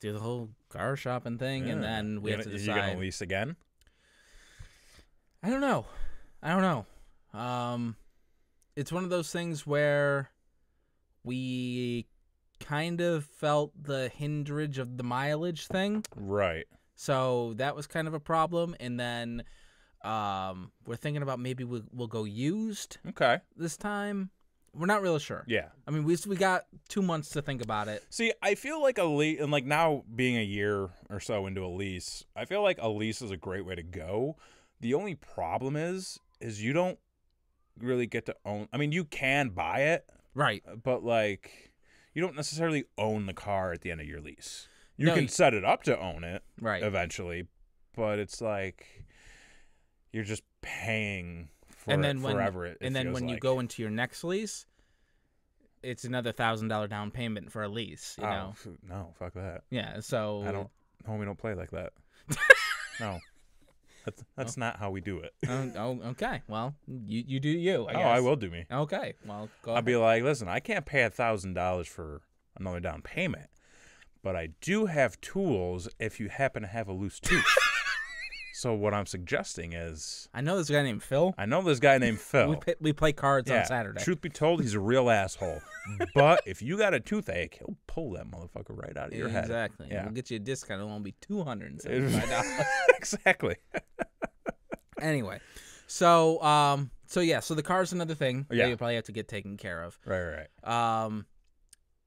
[SPEAKER 1] do the whole car shopping thing, and then we have to decide.
[SPEAKER 2] You gonna lease again?
[SPEAKER 1] I don't know. It's one of those things where we kind of felt the hindrance of the mileage thing.
[SPEAKER 2] Right.
[SPEAKER 1] So that was kind of a problem, and then we're thinking about maybe we'll go used.
[SPEAKER 2] Okay.
[SPEAKER 1] This time. We're not really sure.
[SPEAKER 2] Yeah.
[SPEAKER 1] I mean, we got 2 months to think about it.
[SPEAKER 2] See, I feel like a lease, and like now being a year or so into a lease, I feel like a lease is a great way to go. The only problem is you don't really get to own. I mean, you can buy it.
[SPEAKER 1] Right.
[SPEAKER 2] But like, you don't necessarily own the car at the end of your lease. You can set it up to own it.
[SPEAKER 1] Right.
[SPEAKER 2] Eventually. But it's like, you're just paying forever.
[SPEAKER 1] And then when you go into your next lease, it's another $1,000 down payment for a lease. You know?
[SPEAKER 2] No, fuck that.
[SPEAKER 1] Yeah, so
[SPEAKER 2] we don't play like that. No, that's not how we do it.
[SPEAKER 1] Okay. Well, you do you. I guess.
[SPEAKER 2] I will do me.
[SPEAKER 1] Okay. Well, go ahead.
[SPEAKER 2] I'll be like, listen, I can't pay $1,000 for another down payment, but I do have tools if you happen to have a loose tooth. So what I'm suggesting is...
[SPEAKER 1] I know this guy named Phil. We play cards on Saturday.
[SPEAKER 2] Truth be told, he's a real asshole. But if you got a toothache, he'll pull that motherfucker right out of your head.
[SPEAKER 1] Exactly.
[SPEAKER 2] Yeah.
[SPEAKER 1] We'll get you a discount. It won't be $275.
[SPEAKER 2] Exactly.
[SPEAKER 1] Anyway. So the car's another thing that you probably have to get taken care of.
[SPEAKER 2] Right.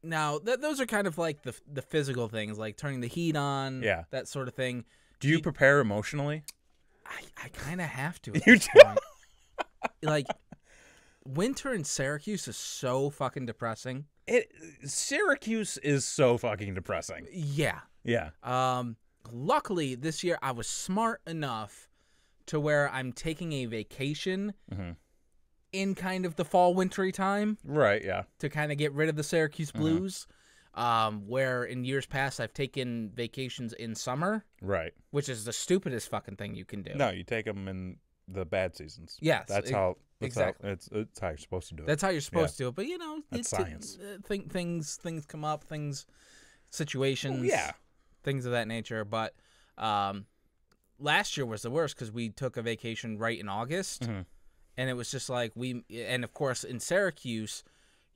[SPEAKER 1] Now, those are kind of like the physical things, like turning the heat on, that sort of thing.
[SPEAKER 2] Do you prepare emotionally?
[SPEAKER 1] I kind of have to.
[SPEAKER 2] You do?
[SPEAKER 1] Like, winter in Syracuse is so fucking depressing.
[SPEAKER 2] Syracuse is so fucking depressing.
[SPEAKER 1] Yeah.
[SPEAKER 2] Yeah.
[SPEAKER 1] Luckily, this year I was smart enough to where I'm taking a vacation in kind of the fall wintry time.
[SPEAKER 2] Right. Yeah.
[SPEAKER 1] To kind of get rid of the Syracuse blues. Where in years past I've taken vacations in summer.
[SPEAKER 2] Right.
[SPEAKER 1] Which is the stupidest fucking thing you can do.
[SPEAKER 2] No, you take them in the bad seasons.
[SPEAKER 1] Yes.
[SPEAKER 2] That's how you're supposed to do it.
[SPEAKER 1] That's how you're supposed to do it. But, you know,
[SPEAKER 2] it's science.
[SPEAKER 1] Things come up, situations, things of that nature. But last year was the worst because we took a vacation right in August. And it was just like and of course in Syracuse,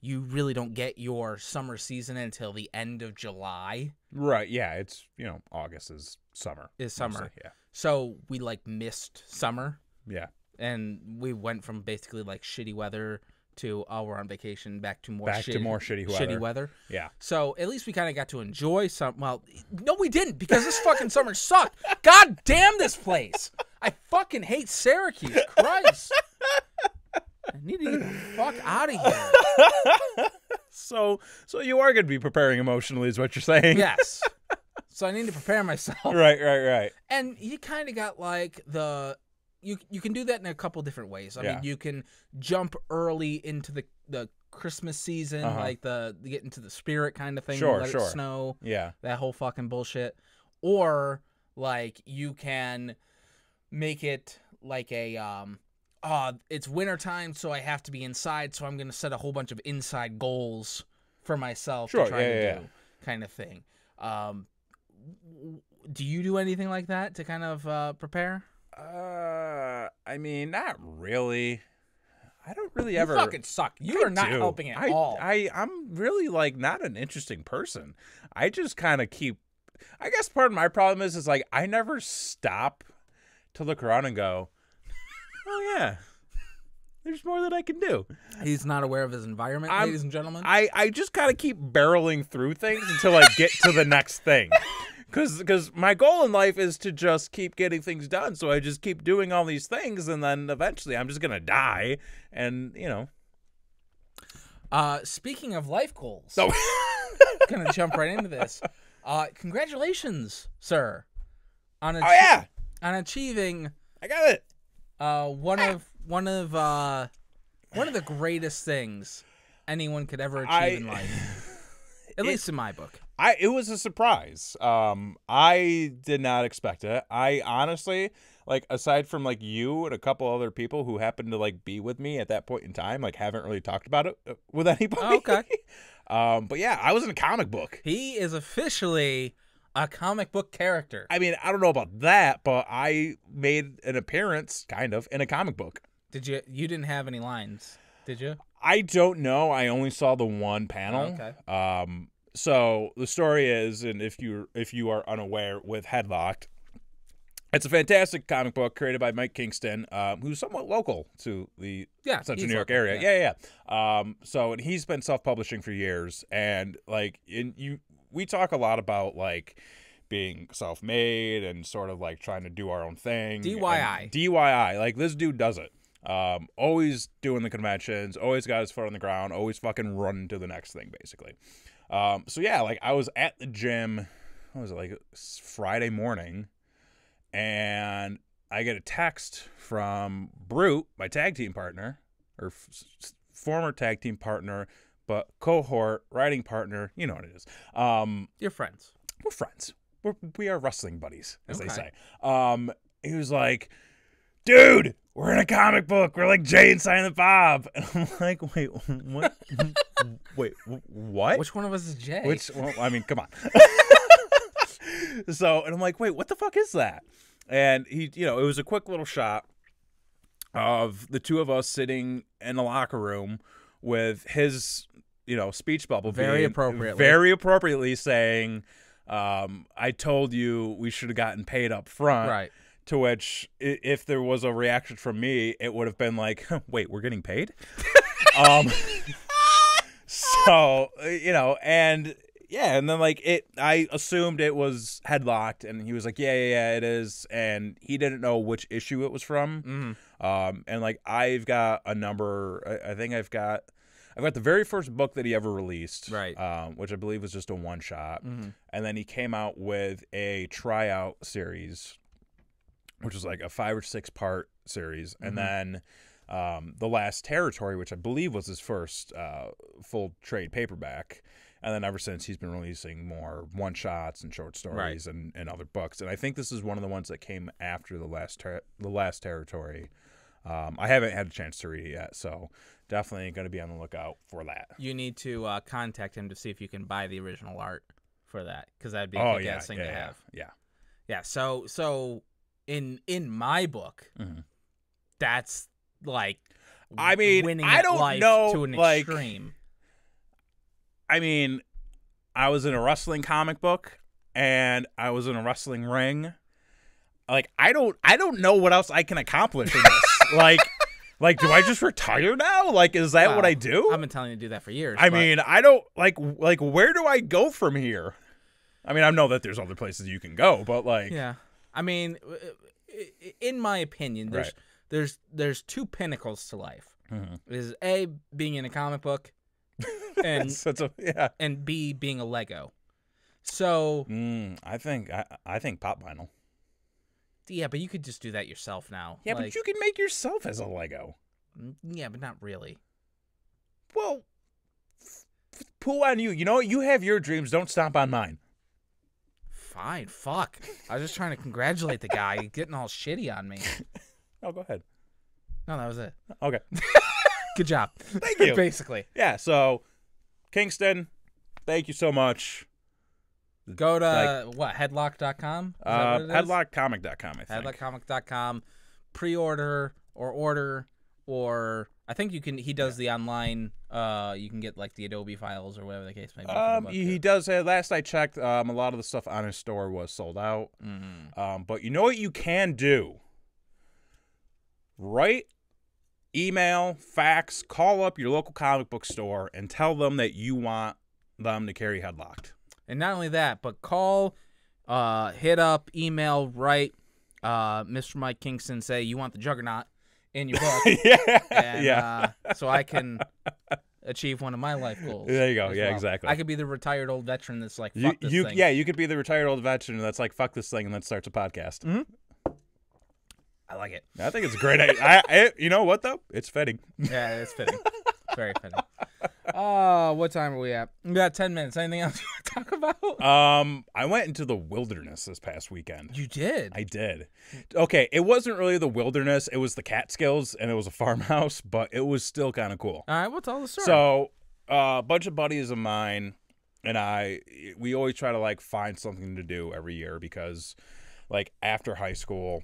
[SPEAKER 1] you really don't get your summer season until the end of July.
[SPEAKER 2] Right, yeah. It's, August is summer.
[SPEAKER 1] Mostly,
[SPEAKER 2] yeah.
[SPEAKER 1] So we, missed summer.
[SPEAKER 2] Yeah.
[SPEAKER 1] And we went from basically, shitty weather to we're on vacation, back to more
[SPEAKER 2] shitty
[SPEAKER 1] weather.
[SPEAKER 2] Yeah.
[SPEAKER 1] So at least we kind of got to enjoy some. Well, no, we didn't, because this fucking summer sucked. God damn this place! I fucking hate Syracuse. Christ. I need to get the fuck out of here.
[SPEAKER 2] So you are going to be preparing emotionally, is what you're saying?
[SPEAKER 1] Yes. So I need to prepare myself.
[SPEAKER 2] Right.
[SPEAKER 1] And you kind of got like you can do that in a couple different ways. I mean, you can jump early into the Christmas season, like the get into the spirit kind of thing.
[SPEAKER 2] Sure.
[SPEAKER 1] It snow.
[SPEAKER 2] Yeah.
[SPEAKER 1] That whole fucking bullshit. Or like you can make it like a it's wintertime, so I have to be inside, so I'm going to set a whole bunch of inside goals for myself to try to do, kind of thing. Do you do anything like that to kind of prepare?
[SPEAKER 2] I mean, not really. I don't really ever.
[SPEAKER 1] You fucking suck. You are not helping at all.
[SPEAKER 2] I'm really like not an interesting person. I just kind of keep. I guess part of my problem is like I never stop to look around and go, oh yeah, there's more that I can do.
[SPEAKER 1] He's not aware of his environment, ladies and gentlemen.
[SPEAKER 2] I just kind of keep barreling through things until I get to the next thing. Because my goal in life is to just keep getting things done. So I just keep doing all these things, and then eventually I'm just going to die. And, you know.
[SPEAKER 1] Speaking of life goals.
[SPEAKER 2] So
[SPEAKER 1] going to jump right into this. Congratulations, sir. On achieving.
[SPEAKER 2] I got it.
[SPEAKER 1] One of the greatest things anyone could ever achieve in life. At least in my book.
[SPEAKER 2] It was a surprise. I did not expect it. I honestly, like, aside from like you and a couple other people who happened to like be with me at that point in time, like haven't really talked about it with anybody.
[SPEAKER 1] Oh, okay.
[SPEAKER 2] But yeah, I was in a comic book.
[SPEAKER 1] He is officially a comic book character.
[SPEAKER 2] I mean, I don't know about that, but I made an appearance, kind of, in a comic book.
[SPEAKER 1] Did you? You didn't have any lines, did you?
[SPEAKER 2] I don't know. I only saw the one panel.
[SPEAKER 1] Oh, okay.
[SPEAKER 2] So the story is, and if you are unaware, with Headlocked, it's a fantastic comic book created by Mike Kingston, who's somewhat local to the Central New York area. Yeah. So and he's been self-publishing for years, and like we talk a lot about like being self-made and sort of like trying to do our own thing. DIY. Like this dude does it. Always doing the conventions, always got his foot on the ground, always fucking running to the next thing, basically. So yeah, like I was at the gym, what was it, like Friday morning, and I get a text from Brute, my tag team partner, or former tag team partner, but cohort, writing partner, you know what it is.
[SPEAKER 1] You're friends.
[SPEAKER 2] We're friends. We are wrestling buddies, as they say. He was like, dude, we're in a comic book. We're like Jay and Silent Bob. And I'm like, wait, what? Wait, what?
[SPEAKER 1] Which one of us is Jay?
[SPEAKER 2] Well, I mean, come on. So, and I'm like, wait, what the fuck is that? And he, it was a quick little shot of the two of us sitting in the locker room with his, speech bubble
[SPEAKER 1] very
[SPEAKER 2] appropriately saying, I told you we should have gotten paid up front.
[SPEAKER 1] Right.
[SPEAKER 2] To which, if there was a reaction from me, it would have been like, wait, we're getting paid? So, and yeah, and then like I assumed it was Headlocked, and he was like, yeah, it is. And he didn't know which issue it was from.
[SPEAKER 1] Mm-hmm.
[SPEAKER 2] And like, I've got a number, I think I've got the very first book that he ever released,
[SPEAKER 1] right?
[SPEAKER 2] Which I believe was just a one shot.
[SPEAKER 1] Mm-hmm.
[SPEAKER 2] And then he came out with a tryout series, which was like a 5 or 6 part series.
[SPEAKER 1] Mm-hmm.
[SPEAKER 2] And then The Last Territory, which I believe was his first full trade paperback. And then ever since, he's been releasing more one-shots and short stories and other books. And I think this is one of the ones that came after The Last Territory. I haven't had a chance to read it yet, so definitely going to be on the lookout for that.
[SPEAKER 1] You need to contact him to see if you can buy the original art for that, because that'd be a kick-ass thing to have. Yeah. So in my book,
[SPEAKER 2] mm-hmm.
[SPEAKER 1] that's like,
[SPEAKER 2] I mean,
[SPEAKER 1] winning
[SPEAKER 2] I don't
[SPEAKER 1] life
[SPEAKER 2] know,
[SPEAKER 1] to an
[SPEAKER 2] like,
[SPEAKER 1] extreme.
[SPEAKER 2] I mean, I was in a wrestling comic book and I was in a wrestling ring. Like, I don't know what else I can accomplish in this. Like, do I just retire now? Like, is that what I do?
[SPEAKER 1] I've been telling you to do that for years.
[SPEAKER 2] I mean, I don't like where do I go from here? I mean, I know that there's other places you can go, but like,
[SPEAKER 1] yeah. I mean, in my opinion, there's two pinnacles to life. Mm-hmm. Is A, being in a comic book, and and B, being a Lego. So
[SPEAKER 2] I think pop vinyl.
[SPEAKER 1] Yeah, but you could just do that yourself now.
[SPEAKER 2] Yeah,
[SPEAKER 1] like,
[SPEAKER 2] but you can make yourself as a Lego.
[SPEAKER 1] Yeah, but not really.
[SPEAKER 2] Well, pull on you. You know, you have your dreams. Don't stomp on mine.
[SPEAKER 1] Fine, fuck. I was just trying to congratulate the guy getting all shitty on me.
[SPEAKER 2] Oh, go ahead.
[SPEAKER 1] No, that was it.
[SPEAKER 2] Okay.
[SPEAKER 1] Good job.
[SPEAKER 2] Thank you.
[SPEAKER 1] Basically.
[SPEAKER 2] Yeah, so, Kingston, thank you so much.
[SPEAKER 1] Go to, headlock.com?
[SPEAKER 2] Headlockcomic.com, I think.
[SPEAKER 1] Headlockcomic.com. Pre-order or order, or I think you can, he does the online, you can get like the Adobe files or whatever the case may be.
[SPEAKER 2] He does, last I checked, a lot of the stuff on his store was sold out. Mm-hmm. But you know what you can do? Write, email, fax, call up your local comic book store and tell them that you want them to carry Headlocked.
[SPEAKER 1] And not only that, but call, hit up, email, write, Mr. Mike Kingston, say you want the Juggernaut in your book. So I can achieve one of my life goals.
[SPEAKER 2] There you go. Yeah,
[SPEAKER 1] well.
[SPEAKER 2] exactly.
[SPEAKER 1] I could be the retired old veteran that's like, fuck this thing.
[SPEAKER 2] Yeah, you could be the retired old veteran that's like, fuck this thing, and then starts a podcast.
[SPEAKER 1] Mm-hmm. I like it.
[SPEAKER 2] I think it's a great idea. You know what, though? It's fitting.
[SPEAKER 1] Yeah, it's fitting. Very fitting. What time are we at? We got 10 minutes. Anything else you want to talk about?
[SPEAKER 2] I went into the wilderness this past weekend.
[SPEAKER 1] You did?
[SPEAKER 2] I did. Okay, it wasn't really the wilderness. It was the Catskills, and it was a farmhouse, but it was still kind of cool.
[SPEAKER 1] All right, what's all the story?
[SPEAKER 2] So, a bunch of buddies of mine and we always try to, like, find something to do every year because, like, after high school,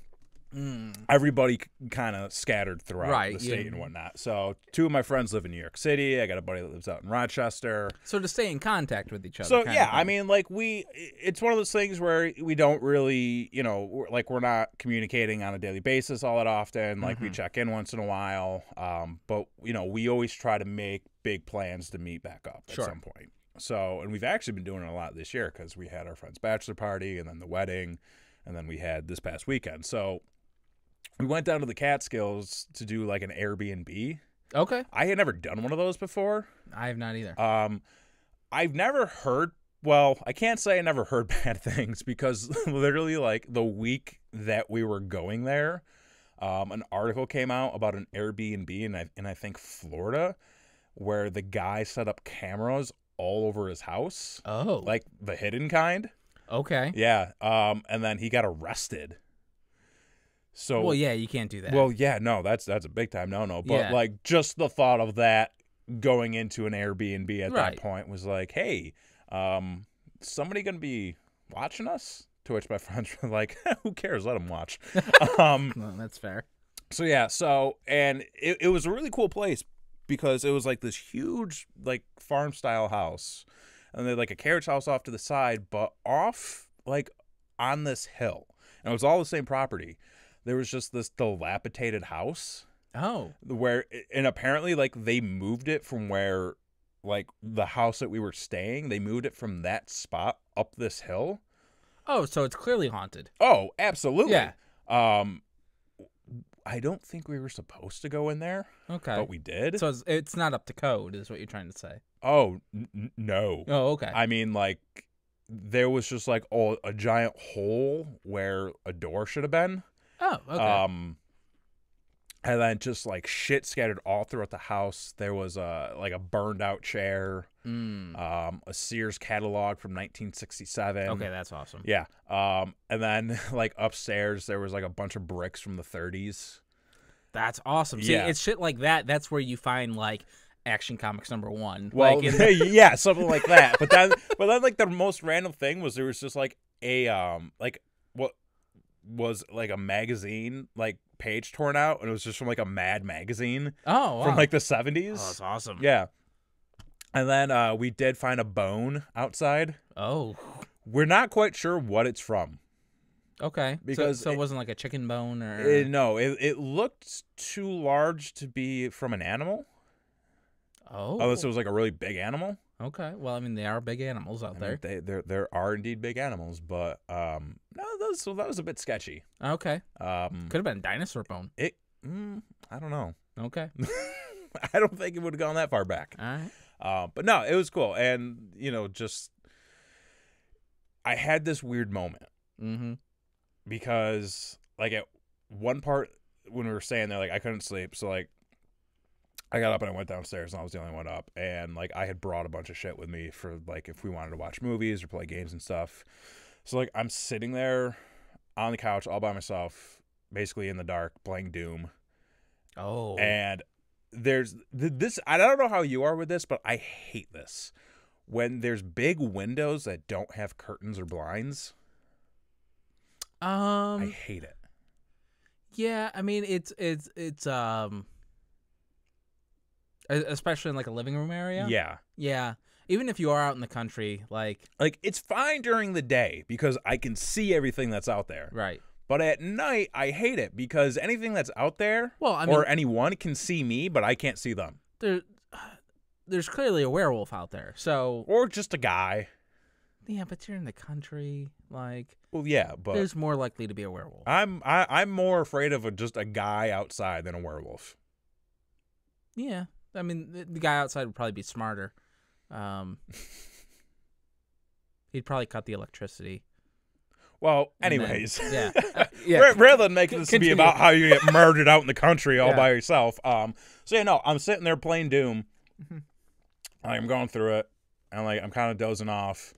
[SPEAKER 2] everybody kind of scattered throughout the state and whatnot. So 2 of my friends live in New York City. I got a buddy that lives out in Rochester.
[SPEAKER 1] So to stay in contact with each other.
[SPEAKER 2] So yeah, I mean, like it's one of those things where we don't really, you know, like we're not communicating on a daily basis all that often. Like we check in once in a while. But you know, we always try to make big plans to meet back up at some point. So, and we've actually been doing it a lot this year because we had our friend's bachelor party and then the wedding, and then we had this past weekend. So we went down to the Catskills to do like an Airbnb.
[SPEAKER 1] Okay.
[SPEAKER 2] I had never done one of those before.
[SPEAKER 1] I have not either.
[SPEAKER 2] I've never heard, well, I can't say I never heard bad things because literally like the week that we were going there, an article came out about an Airbnb in I think Florida where the guy set up cameras all over his house.
[SPEAKER 1] Oh.
[SPEAKER 2] Like the hidden kind.
[SPEAKER 1] Okay.
[SPEAKER 2] Yeah. And then he got arrested. So,
[SPEAKER 1] well, yeah, you can't do that.
[SPEAKER 2] Well, yeah, no, that's a big time no. But like just the thought of that going into an Airbnb at that point was like, hey, somebody gonna be watching us? To which my friends were like, who cares? Let them watch.
[SPEAKER 1] Well, that's fair.
[SPEAKER 2] So yeah, and it was a really cool place because it was like this huge like farm style house, and they had like a carriage house off to the side, but off like on this hill, and it was all the same property. There was just this dilapidated house.
[SPEAKER 1] Oh.
[SPEAKER 2] And apparently, like, they moved it from where, like, the house that we were staying, they moved it from that spot up this hill.
[SPEAKER 1] Oh, so it's clearly haunted.
[SPEAKER 2] Oh, absolutely.
[SPEAKER 1] Yeah.
[SPEAKER 2] I don't think we were supposed to go in there.
[SPEAKER 1] Okay.
[SPEAKER 2] But we did.
[SPEAKER 1] So it's not up to code, is what you're trying to say.
[SPEAKER 2] Oh, no.
[SPEAKER 1] Oh, okay.
[SPEAKER 2] I mean, like, there was just, like, a giant hole where a door should have been.
[SPEAKER 1] Oh, okay.
[SPEAKER 2] And then just like shit scattered all throughout the house. There was a burned out chair, a Sears catalog from 1967.
[SPEAKER 1] Okay, that's awesome.
[SPEAKER 2] Yeah. And then like upstairs there was like a bunch of bricks from the 30s.
[SPEAKER 1] That's awesome. See, it's shit like that. That's where you find like Action Comics #1.
[SPEAKER 2] Well,
[SPEAKER 1] like
[SPEAKER 2] yeah, something like that. But then like the most random thing was there was just like a like what was like a magazine like page torn out, and it was just from like a Mad magazine.
[SPEAKER 1] Oh, wow.
[SPEAKER 2] From like the 70s.
[SPEAKER 1] Oh, that's awesome.
[SPEAKER 2] Yeah. And then we did find a bone outside.
[SPEAKER 1] Oh.
[SPEAKER 2] We're not quite sure what it's from.
[SPEAKER 1] Okay.
[SPEAKER 2] Because
[SPEAKER 1] so it wasn't like a chicken bone or...
[SPEAKER 2] No, it looked too large to be from an animal.
[SPEAKER 1] Oh.
[SPEAKER 2] Unless it was like a really big animal.
[SPEAKER 1] Okay. Well, I mean, they are big animals out there.
[SPEAKER 2] There are indeed big animals, but no, that was a bit sketchy.
[SPEAKER 1] Okay. Could have been a dinosaur bone.
[SPEAKER 2] I don't know.
[SPEAKER 1] Okay.
[SPEAKER 2] I don't think it would have gone that far back.
[SPEAKER 1] All right.
[SPEAKER 2] But no, it was cool, and just I had this weird moment because like at one part when we were staying there, like I couldn't sleep, so like I got up and I went downstairs, and I was the only one up, and like I had brought a bunch of shit with me for like if we wanted to watch movies or play games and stuff. So like I'm sitting there on the couch all by myself, basically in the dark, playing Doom.
[SPEAKER 1] Oh.
[SPEAKER 2] And there's this, I don't know how you are with this, but I hate this. When there's big windows that don't have curtains or blinds. I hate it.
[SPEAKER 1] Yeah, I mean it's especially in like a living room area.
[SPEAKER 2] Yeah.
[SPEAKER 1] Yeah. Even if you are out in the country, like
[SPEAKER 2] it's fine during the day because I can see everything that's out there.
[SPEAKER 1] Right.
[SPEAKER 2] But at night, I hate it because anything that's out there, or anyone can see me, but I can't see them.
[SPEAKER 1] There's clearly a werewolf out there, so
[SPEAKER 2] or just a guy.
[SPEAKER 1] Yeah, but you're in the country, like.
[SPEAKER 2] Well, yeah, but
[SPEAKER 1] there's more likely to be a werewolf.
[SPEAKER 2] I'm more afraid of just a guy outside than a werewolf.
[SPEAKER 1] Yeah, I mean the guy outside would probably be smarter. He'd probably cut the electricity.
[SPEAKER 2] Well, anyways,
[SPEAKER 1] then,
[SPEAKER 2] rather than making this be about how you get murdered out in the country all by yourself. So yeah, no, I'm sitting there playing Doom. I'm going through it, and like I'm kind of dozing off,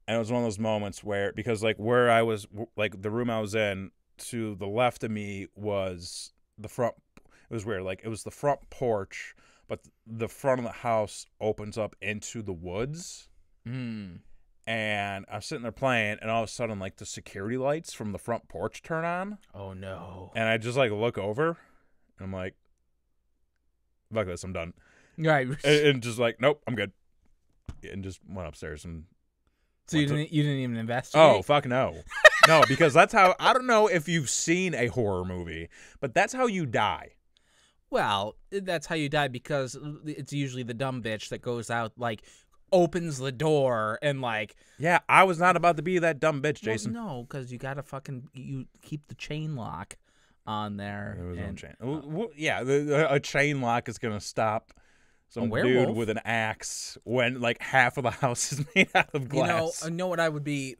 [SPEAKER 2] and it was one of those moments where because like where I was, like the room I was in, to the left of me was the front. It was weird, like it was the front porch, but the front of the house opens up into the woods. And I'm sitting there playing, and all of a sudden, like, the security lights from the front porch turn on.
[SPEAKER 1] Oh, no.
[SPEAKER 2] And I just, like, look over, and I'm like, fuck this, I'm done.
[SPEAKER 1] Right.
[SPEAKER 2] And just like, nope, I'm good. And just went upstairs. And
[SPEAKER 1] so you didn't even investigate?
[SPEAKER 2] Oh, fuck no. No, because that's how, I don't know if you've seen a horror movie, but that's how you die.
[SPEAKER 1] Well, that's how you die because it's usually the dumb bitch that goes out, like, opens the door and like
[SPEAKER 2] I was not about to be that dumb bitch, Jason.
[SPEAKER 1] Well, no, because you gotta you keep the chain lock on there.
[SPEAKER 2] There was no chain. A chain lock is gonna stop some dude with an axe when like half of the house is made out of glass.
[SPEAKER 1] You know what I would be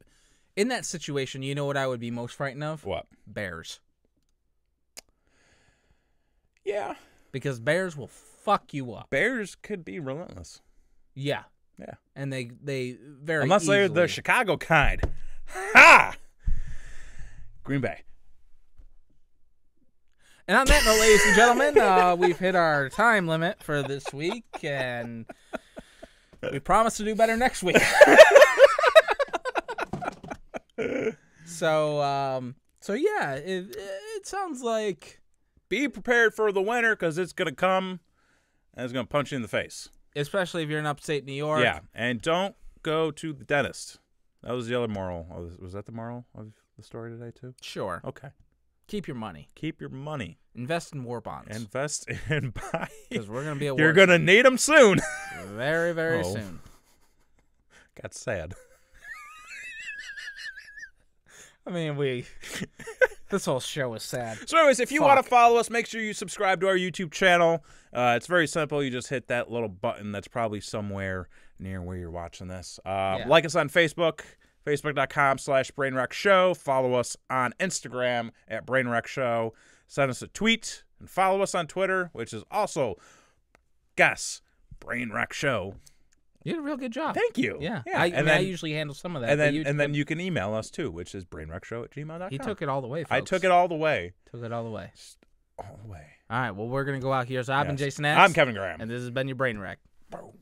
[SPEAKER 1] in that situation? You know what I would be most frightened of?
[SPEAKER 2] What?
[SPEAKER 1] Bears.
[SPEAKER 2] Yeah,
[SPEAKER 1] because bears will fuck you up.
[SPEAKER 2] Bears could be relentless.
[SPEAKER 1] Yeah.
[SPEAKER 2] Yeah.
[SPEAKER 1] And they very
[SPEAKER 2] unless
[SPEAKER 1] easily.
[SPEAKER 2] They're the Chicago kind. Ha! Green Bay.
[SPEAKER 1] And on that note, ladies and gentlemen, we've hit our time limit for this week, and we promise to do better next week. So yeah, it sounds like
[SPEAKER 2] be prepared for the winter because it's gonna come and it's gonna punch you in the face.
[SPEAKER 1] Especially if you're in upstate New York.
[SPEAKER 2] Yeah, and don't go to the dentist. That was the other moral. Was that the moral of the story today, too?
[SPEAKER 1] Sure.
[SPEAKER 2] Okay.
[SPEAKER 1] Keep your money.
[SPEAKER 2] Keep your money.
[SPEAKER 1] Invest in war bonds.
[SPEAKER 2] Invest in buy.
[SPEAKER 1] Because we're going to be at war.
[SPEAKER 2] You're going to need them soon.
[SPEAKER 1] Very, very soon.
[SPEAKER 2] Got sad.
[SPEAKER 1] I mean, this whole show is sad.
[SPEAKER 2] So anyways, if you want to follow us, make sure you subscribe to our YouTube channel. It's very simple. You just hit that little button that's probably somewhere near where you're watching this. Like us on Facebook, facebook.com/BrainWreckShow. Follow us on Instagram at BrainWreckShow. Send us a tweet and follow us on Twitter, which is also, guess, BrainWreckShow.
[SPEAKER 1] You did a real good job.
[SPEAKER 2] Thank you.
[SPEAKER 1] Yeah. I usually handle some of that.
[SPEAKER 2] And then you can email us, too, which is brainwreckshow@gmail.com.
[SPEAKER 1] He took it all the way, folks.
[SPEAKER 2] I took it all the way.
[SPEAKER 1] Took it all the way.
[SPEAKER 2] Just all the way.
[SPEAKER 1] All right. Well, we're going to go out here. So I've been Jason S.
[SPEAKER 2] I'm Kevin Graham.
[SPEAKER 1] And this has been your Brain Wreck.
[SPEAKER 2] Boom.